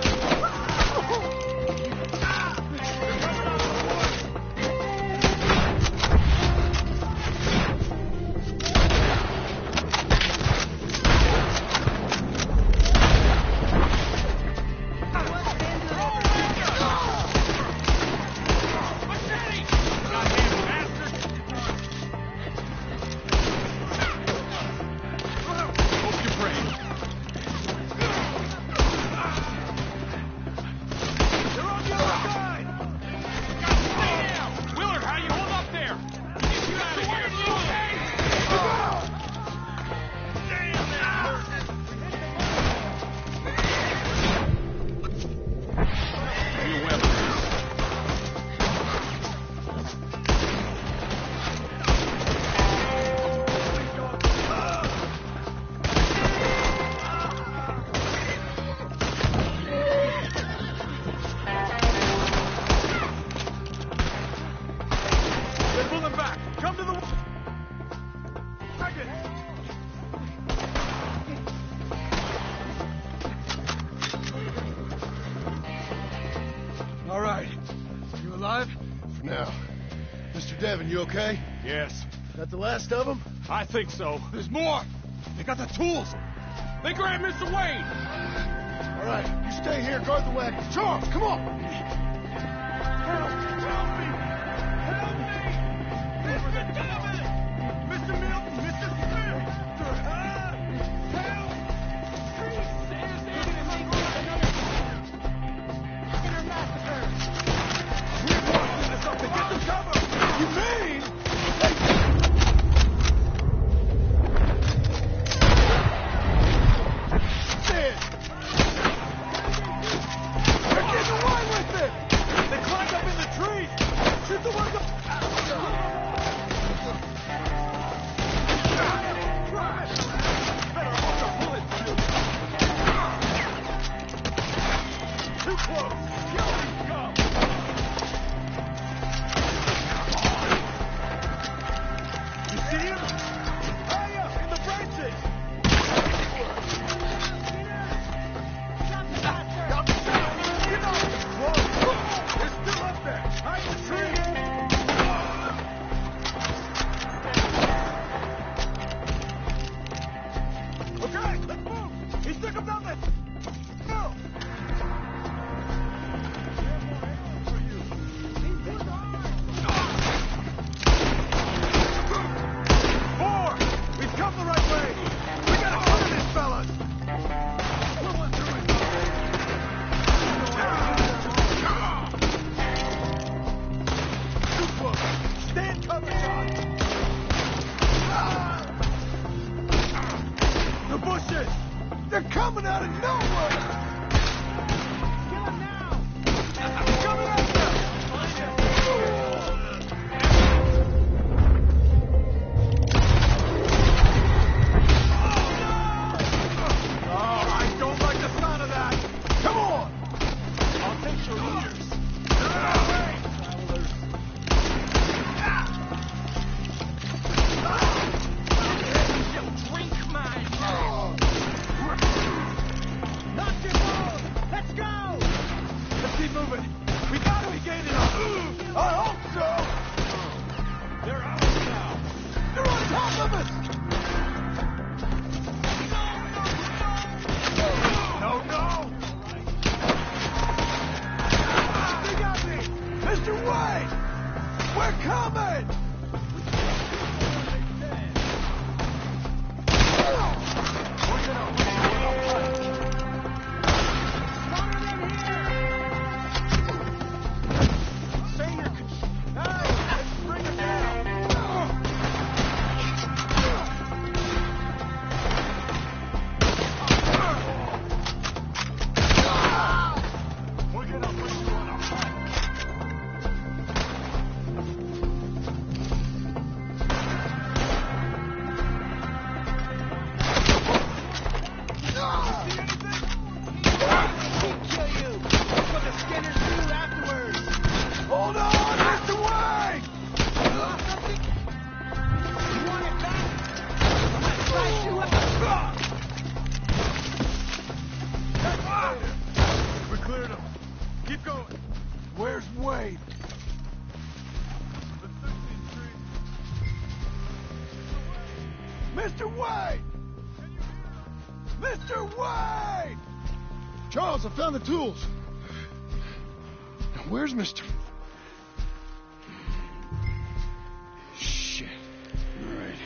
All right. You alive? For now. Mr. Devon, you okay? Yes, That the last of them? I think so. There's more. They got the tools. They grabbed Mr. Wayne! All right, you stay here, guard the wagon. Charles, come on! Help me! Help me! Mr. Devon! Mr. Milton! Mr. Smith! Help! Get the cover! You mean? Sid! They're getting away with it! They climbed up in the trees! Shoot the ones up! Better hope the bullets shoot! Too close! Kill these scum! You see him? High up in the branches! Get off! Whoa! They're still up there! Hide the tree! Okay, let's move! He took him down the... No! Four! We've come the right way! We gotta cover this, fellas! Pulling through his Too close! Stand cover, John! The bushes! They're coming out of nowhere! Kill him now! Coming at you! Oh, I don't like the sound of that! Come on! I'll take your ears! Drink mine! Knock this Mr. Wayne! Charles, I found the tools. Now, where's Mr. Shit. All right.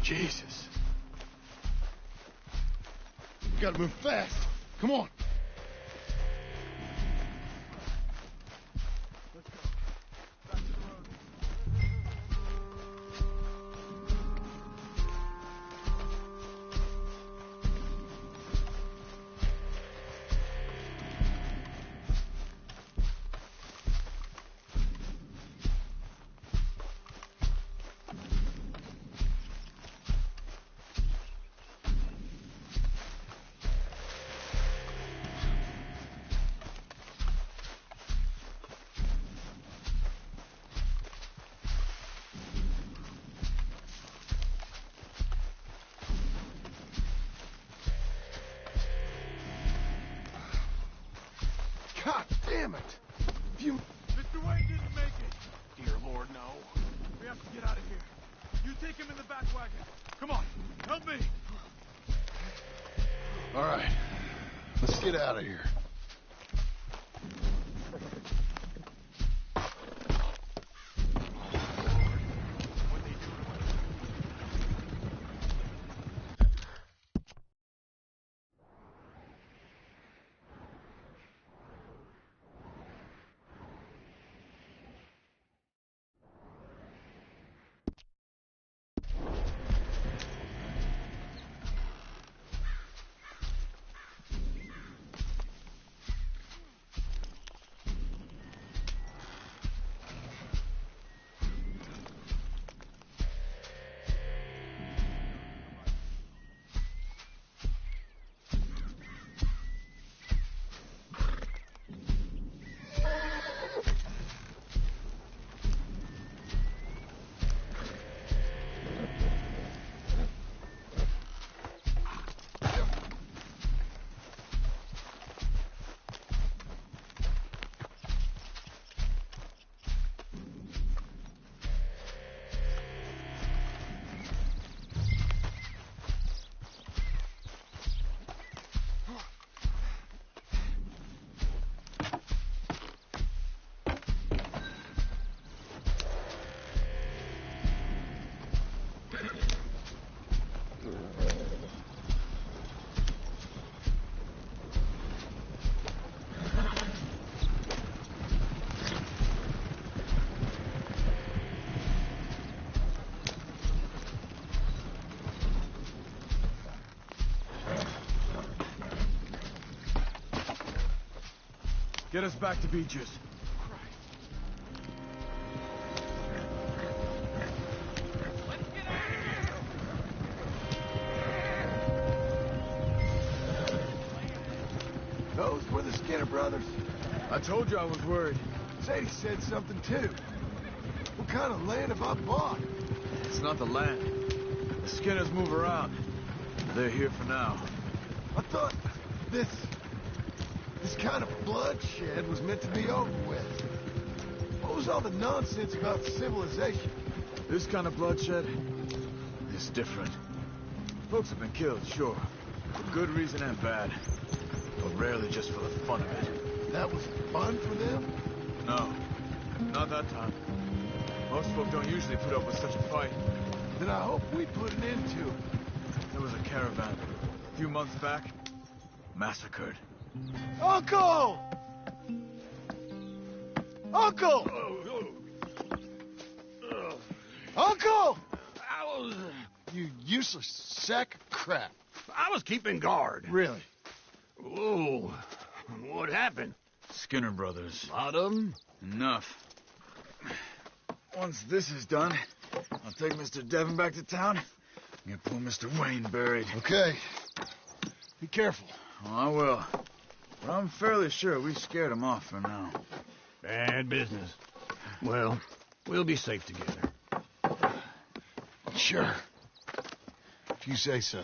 Jesus. We gotta move fast. Come on. God damn it! If you... Mr. Wayne didn't make it. Dear Lord, no. We have to get out of here. You take him in the back wagon. Come on, help me. All right. Let's get out of here. Get us back to Beaches. Those were the Skinner brothers. I told you I was worried. Sadie said something too. What kind of land have I bought? It's not the land. The Skinners move around. They're here for now. I thought this kind of bloodshed was meant to be over with. What was all the nonsense about civilization? This kind of bloodshed is different. Folks have been killed, sure. For good reason and bad. But rarely just for the fun of it. That was fun for them? No. Not that time. Most folk don't usually put up with such a fight. Then I hope we put an end to it. There was a caravan a few months back. Massacred. Uncle! Uncle! Uncle! You useless sack of crap. I was keeping guard. Really? Whoa. What happened? Skinner brothers. Lot of them? Enough. Once this is done, I'll take Mr. Devon back to town and get poor Mr. Wayne buried. Okay. Be careful. Oh, I will. But I'm fairly sure we scared him off for now. Bad business. Well, we'll be safe together. Sure. If you say so.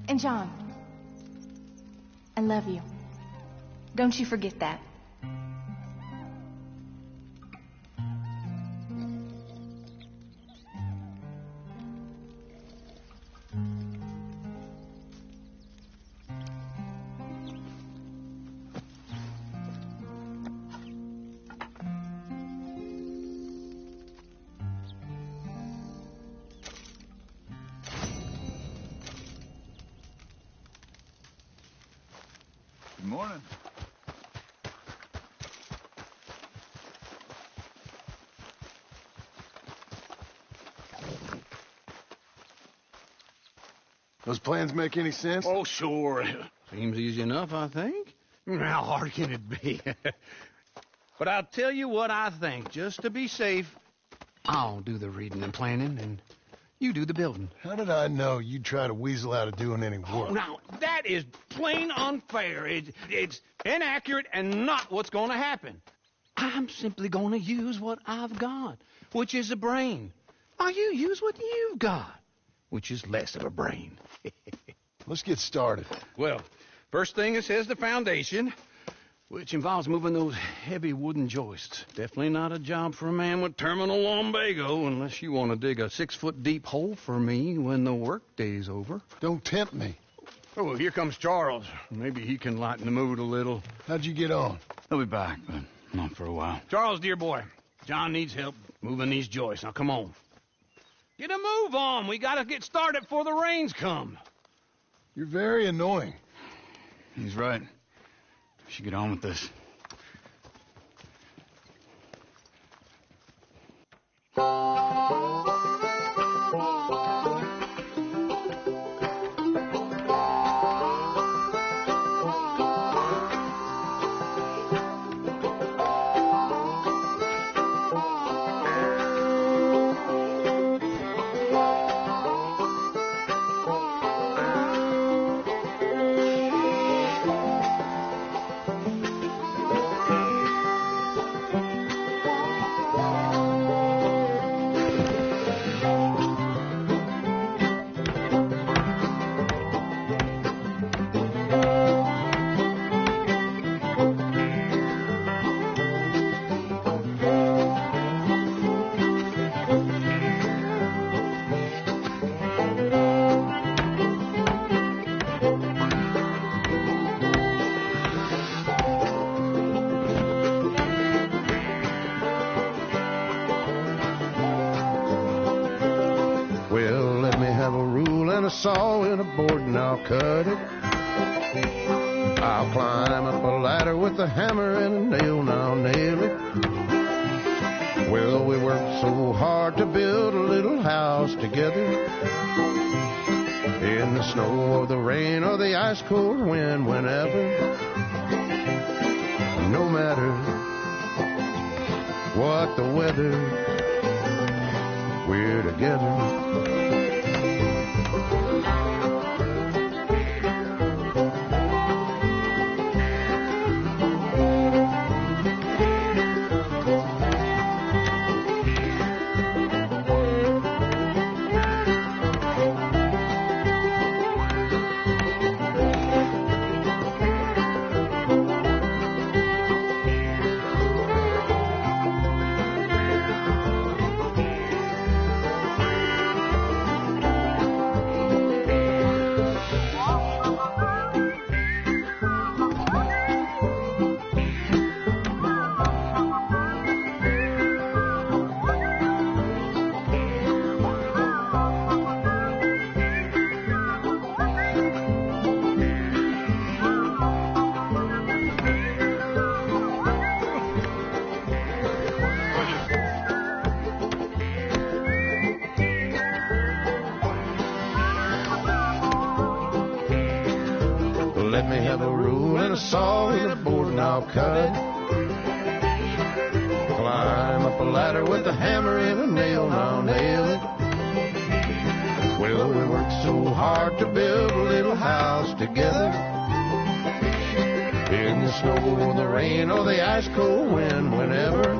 And John, love you. Don't you forget that. Good morning. Those plans make any sense? Oh, sure. Seems easy enough, I think. How hard can it be? But I'll tell you what I think. Just to be safe, I'll do the reading and planning, and you do the building. How did I know you'd try to weasel out of doing any work? Oh, now, that is plain unfair. It's inaccurate and not what's going to happen. I'm simply going to use what I've got, which is a brain. While you use what you've got, which is less of a brain. Let's get started. Well, first thing it says the foundation, which involves moving those heavy wooden joists. Definitely not a job for a man with terminal lumbago unless you want to dig a 6-foot deep hole for me when the workday's over. Don't tempt me. Oh, here comes Charles. Maybe he can lighten the mood a little. How'd you get on? He'll be back, but not for a while. Charles, dear boy, John needs help moving these joists. Now, come on. Get a move on. We got to get started before the rains come. You're very annoying. He's right. We should get on with this. A saw and a board and I'll cut it. I'll climb up a ladder with a hammer and a nail and I'll nail it. Well, we worked so hard to build a little house together. In the snow or the rain or the ice cold wind, whenever. No matter what the weather, we're together. Let me have a rule and a saw and a board and I'll cut. Climb up a ladder with a hammer and a nail and I'll nail it. Well, we worked so hard to build a little house together. In the snow or the rain or the ice cold wind, whenever.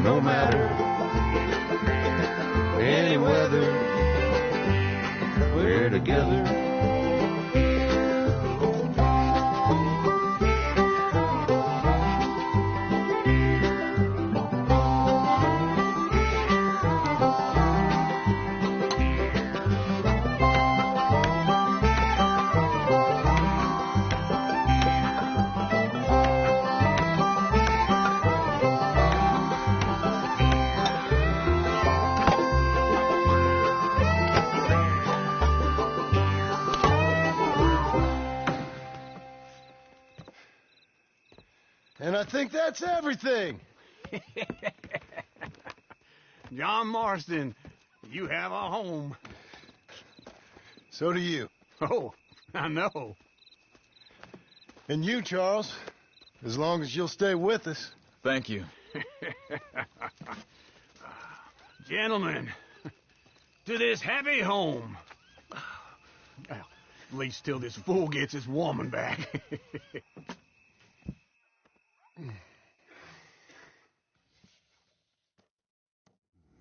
No matter any weather, we're together. And I think that's everything. John Marston, you have a home. So do you. Oh, I know. And you, Charles, as long as you'll stay with us. Thank you. Gentlemen, to this happy home. Well, at least till this fool gets his woman back.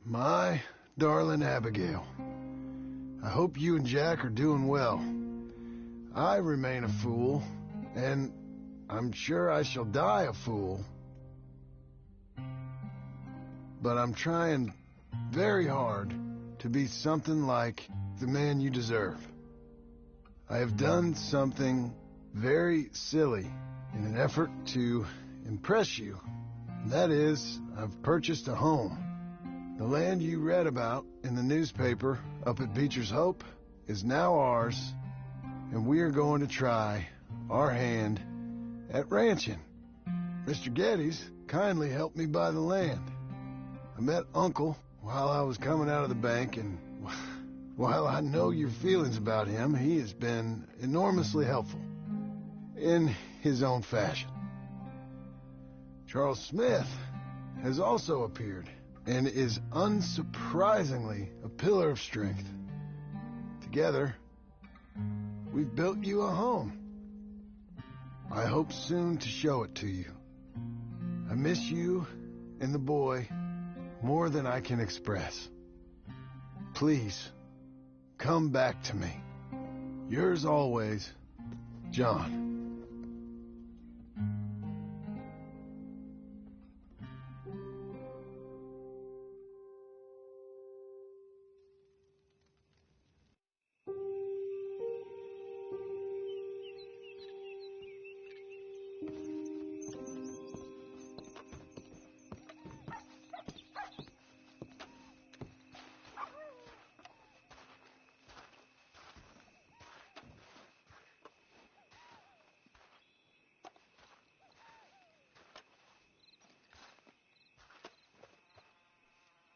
My darling Abigail, I hope you and Jack are doing well. I remain a fool, and I'm sure I shall die a fool. But I'm trying very hard to be something like the man you deserve. I have done something very silly in an effort to impress you. And that is, I've purchased a home. The land you read about in the newspaper up at Beecher's Hope is now ours, and we are going to try our hand at ranching. Mr. Geddes kindly helped me buy the land. I met Uncle while I was coming out of the bank, and while I know your feelings about him, he has been enormously helpful in his own fashion. Charles Smith has also appeared and is unsurprisingly a pillar of strength. Together, we've built you a home. I hope soon to show it to you. I miss you and the boy more than I can express. Please, come back to me. Yours always, John.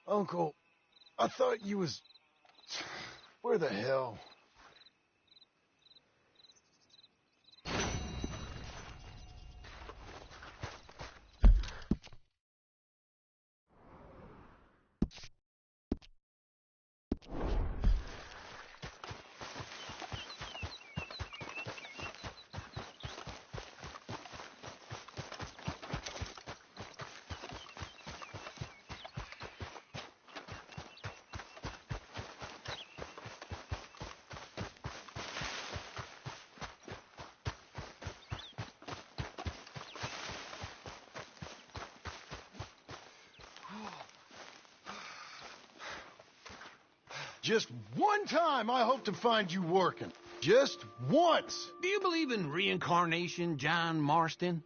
Uncle, I thought you was... Where the hell? Just one time I hope to find you working. Just once. Do you believe in reincarnation, John Marston?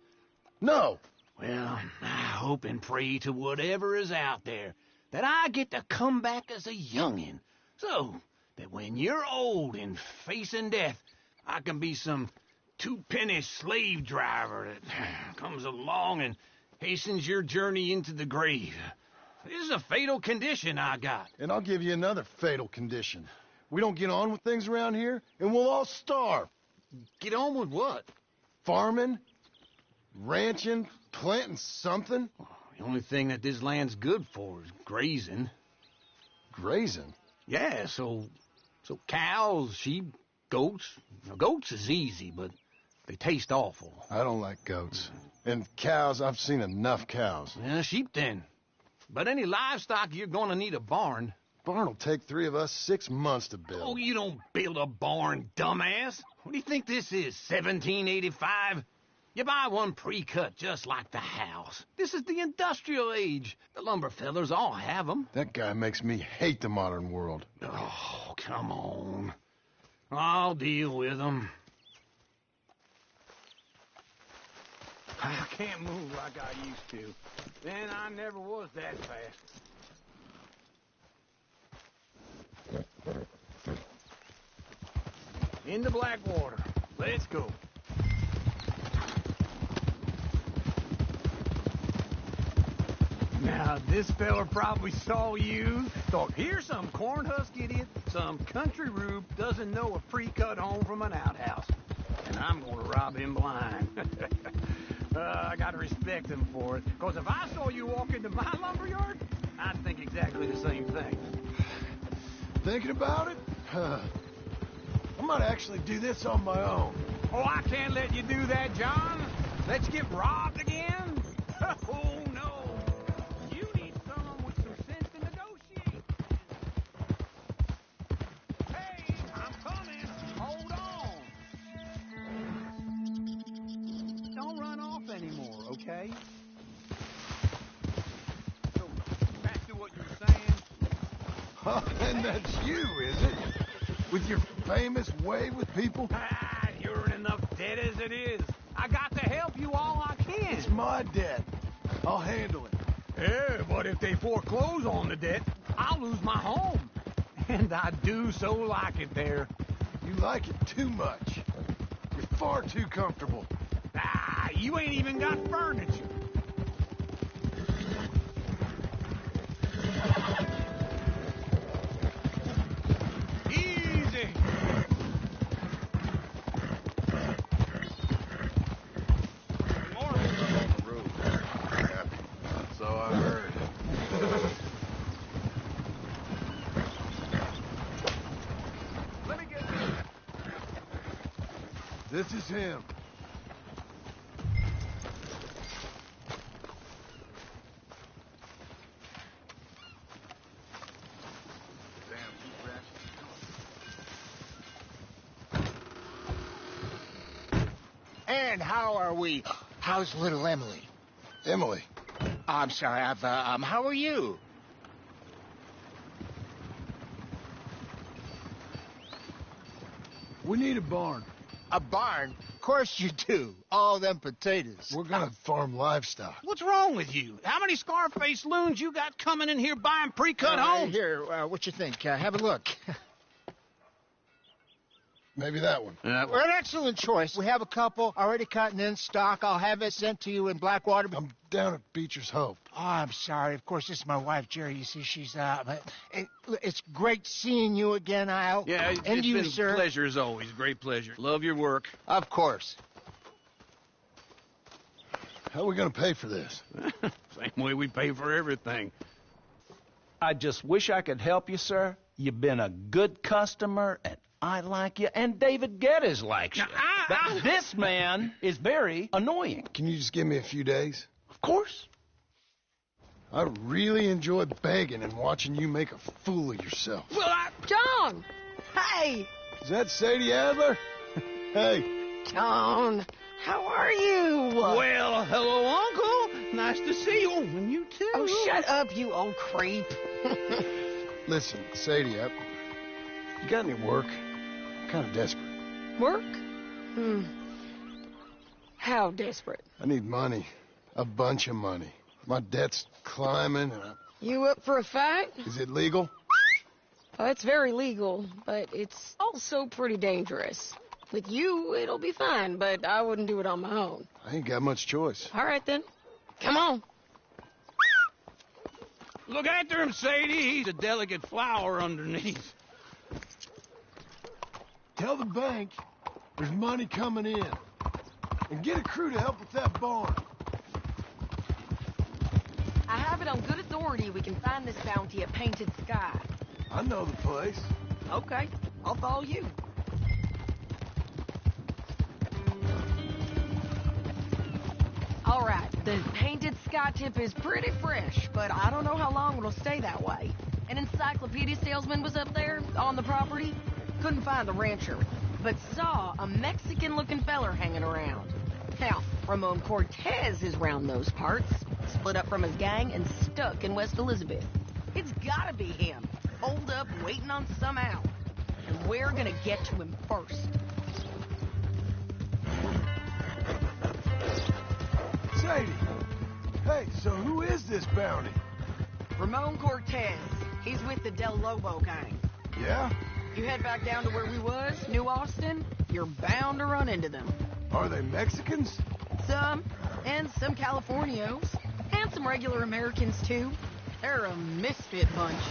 No. Well, I hope and pray to whatever is out there that I get to come back as a youngin', so that when you're old and facing death, I can be some two-penny slave driver that comes along and hastens your journey into the grave. This is a fatal condition I got. And I'll give you another fatal condition. We don't get on with things around here, and we'll all starve. Get on with what? Farming, ranching, planting something. The only thing that this land's good for is grazing. Grazing? Yeah, so cows, sheep, goats. Now, goats is easy, but they taste awful. I don't like goats. And cows, I've seen enough cows. Yeah, sheep then. But any livestock, you're gonna need a barn. Barn will take 3 of us 6 months to build. Oh, you don't build a barn, dumbass. What do you think this is, 1785? You buy one pre-cut just like the house. This is the industrial age. The lumber fellers all have them. That guy makes me hate the modern world. Oh, come on. I'll deal with them. I can't move like I used to. Then I never was that fast. Into Blackwater. Let's go. Now, this fella probably saw you, thought, here's some cornhusk idiot, some country rube doesn't know a pre-cut home from an outhouse. And I'm gonna rob him blind. I gotta respect him for it, because if I saw you walk into my lumberyard, I'd think exactly the same thing. Thinking about it? I might actually do this on my own. Oh, I can't let you do that, John. Let's get robbed again? Oh, no. You need someone with some sense to negotiate. Hey, I'm coming. Hold on. Don't run off anymore, okay? So, back to what you were saying. Oh, and that's you, is it? With your famous way with people? Ah, you're in enough debt as it is. I got to help you all I can. It's my debt. I'll handle it. Yeah, but if they foreclose on the debt, I'll lose my home. And I do so like it there. You like it too much. You're far too comfortable. Ah, you ain't even got furniture. Easy. So I heard. Let me get this. This is him. And how are we? How's little Emily? Emily. I'm sorry, how are you? We need a barn. A barn? Of course you do. All them potatoes. We're gonna farm livestock. What's wrong with you? How many Scarface loons you got coming in here buying pre-cut homes? Here, what you think? Have a look. Maybe that one. We're an excellent choice. We have a couple already cut and in stock. I'll have it sent to you in Blackwater. I'm down at Beecher's Hope. Oh, I'm sorry. Of course, this is my wife, Jerry. You see, she's but it's great seeing you again, Al. Yeah, and it's you, been sir. a pleasure as always. Great pleasure. Love your work. Of course. How are we gonna pay for this? Same way we pay for everything. I just wish I could help you, sir. You've been a good customer, and I like you, and David Geddes likes you. Now, This man is very annoying. Can you just give me a few days? Of course. I really enjoy begging and watching you make a fool of yourself. Well, John! Hey! Is that Sadie Adler? Hey. John, how are you? Well, hello, Uncle. Nice to see you. And you too. Oh, shut up, you old creep. Listen, Sadie, you got any work? I'm kind of desperate. Work? How desperate? I need money. A bunch of money. My debt's climbing and You up for a fight? Is it legal? Oh, it's very legal, but it's also pretty dangerous. With you, it'll be fine, but I wouldn't do it on my own. I ain't got much choice. All right, then. Come on. Look after him, Sadie. He's a delicate flower underneath. Tell the bank there's money coming in. And get a crew to help with that barn. I have it on good authority we can find this bounty at Painted Sky. I know the place. Okay, I'll follow you. All right, the Painted Sky tip is pretty fresh, but I don't know how long it'll stay that way. An encyclopedia salesman was up there on the property. Couldn't find the rancher, but saw a Mexican-looking feller hanging around. Now, Ramon Cortez is round those parts, split up from his gang and stuck in West Elizabeth. It's gotta be him, holed up waiting on some out. And we're gonna get to him first. Sadie! Hey, so who is this bounty? Ramon Cortez. He's with the Del Lobo gang. Yeah? You head back down to where we was, New Austin, you're bound to run into them. Are they Mexicans? Some, and some Californios. And and some regular Americans, too. They're a misfit bunch.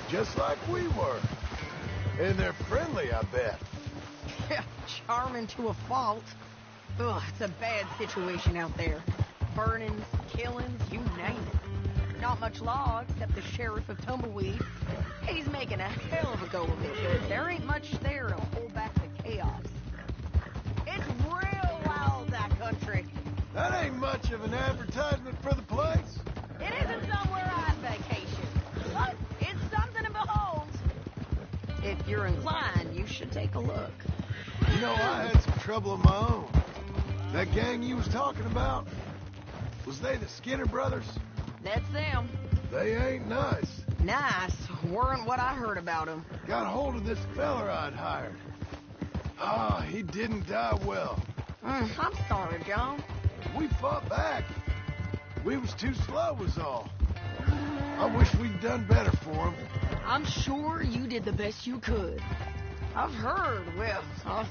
Just like we were. And they're friendly, I bet. Yeah, charming to a fault. Ugh, it's a bad situation out there. Burnings, killings, you name it. Not much law except the sheriff of Tumbleweed. He's making a hell of a go of it, but there ain't much there to hold back the chaos. It's real wild, that country. That ain't much of an advertisement for the place. It isn't somewhere I'd vacation, but it's something to behold. If you're inclined, you should take a look. You know, I had some trouble of my own. That gang you was talking about, was they the Skinner brothers? That's them. They ain't nice. Nice. Weren't what I heard about them. Got hold of this feller I'd hired. Ah, he didn't die well. I'm sorry, John. We fought back. We was too slow was all. I wish we'd done better for him. I'm sure you did the best you could. I've heard, well,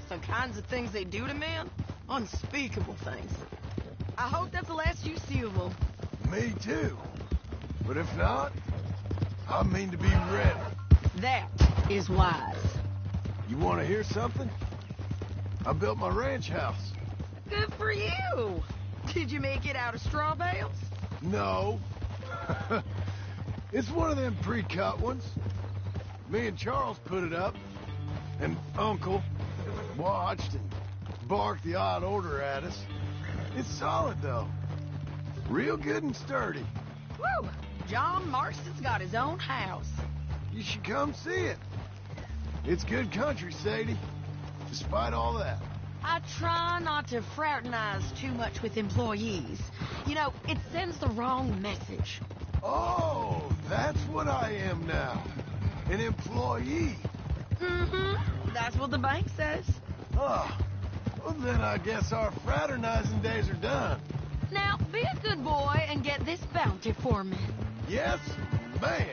the kinds of things they do to men. Unspeakable things. I hope that's the last you see of them. Me too. But if not, I mean to be ready. That is wise. You want to hear something? I built my ranch house. Good for you. Did you make it out of straw bales? No. It's one of them pre-cut ones. Me and Charles put it up, and Uncle watched and barked the odd order at us. It's solid, though. Real good and sturdy. Woo! John Marston's got his own house. You should come see it. It's good country, Sadie. Despite all that. I try not to fraternize too much with employees. You know, it sends the wrong message. Oh, that's what I am now. An employee. Mm-hmm. That's what the bank says. Oh, well then I guess our fraternizing days are done. Now, be a good boy and get this bounty for me. Yes, ma'am.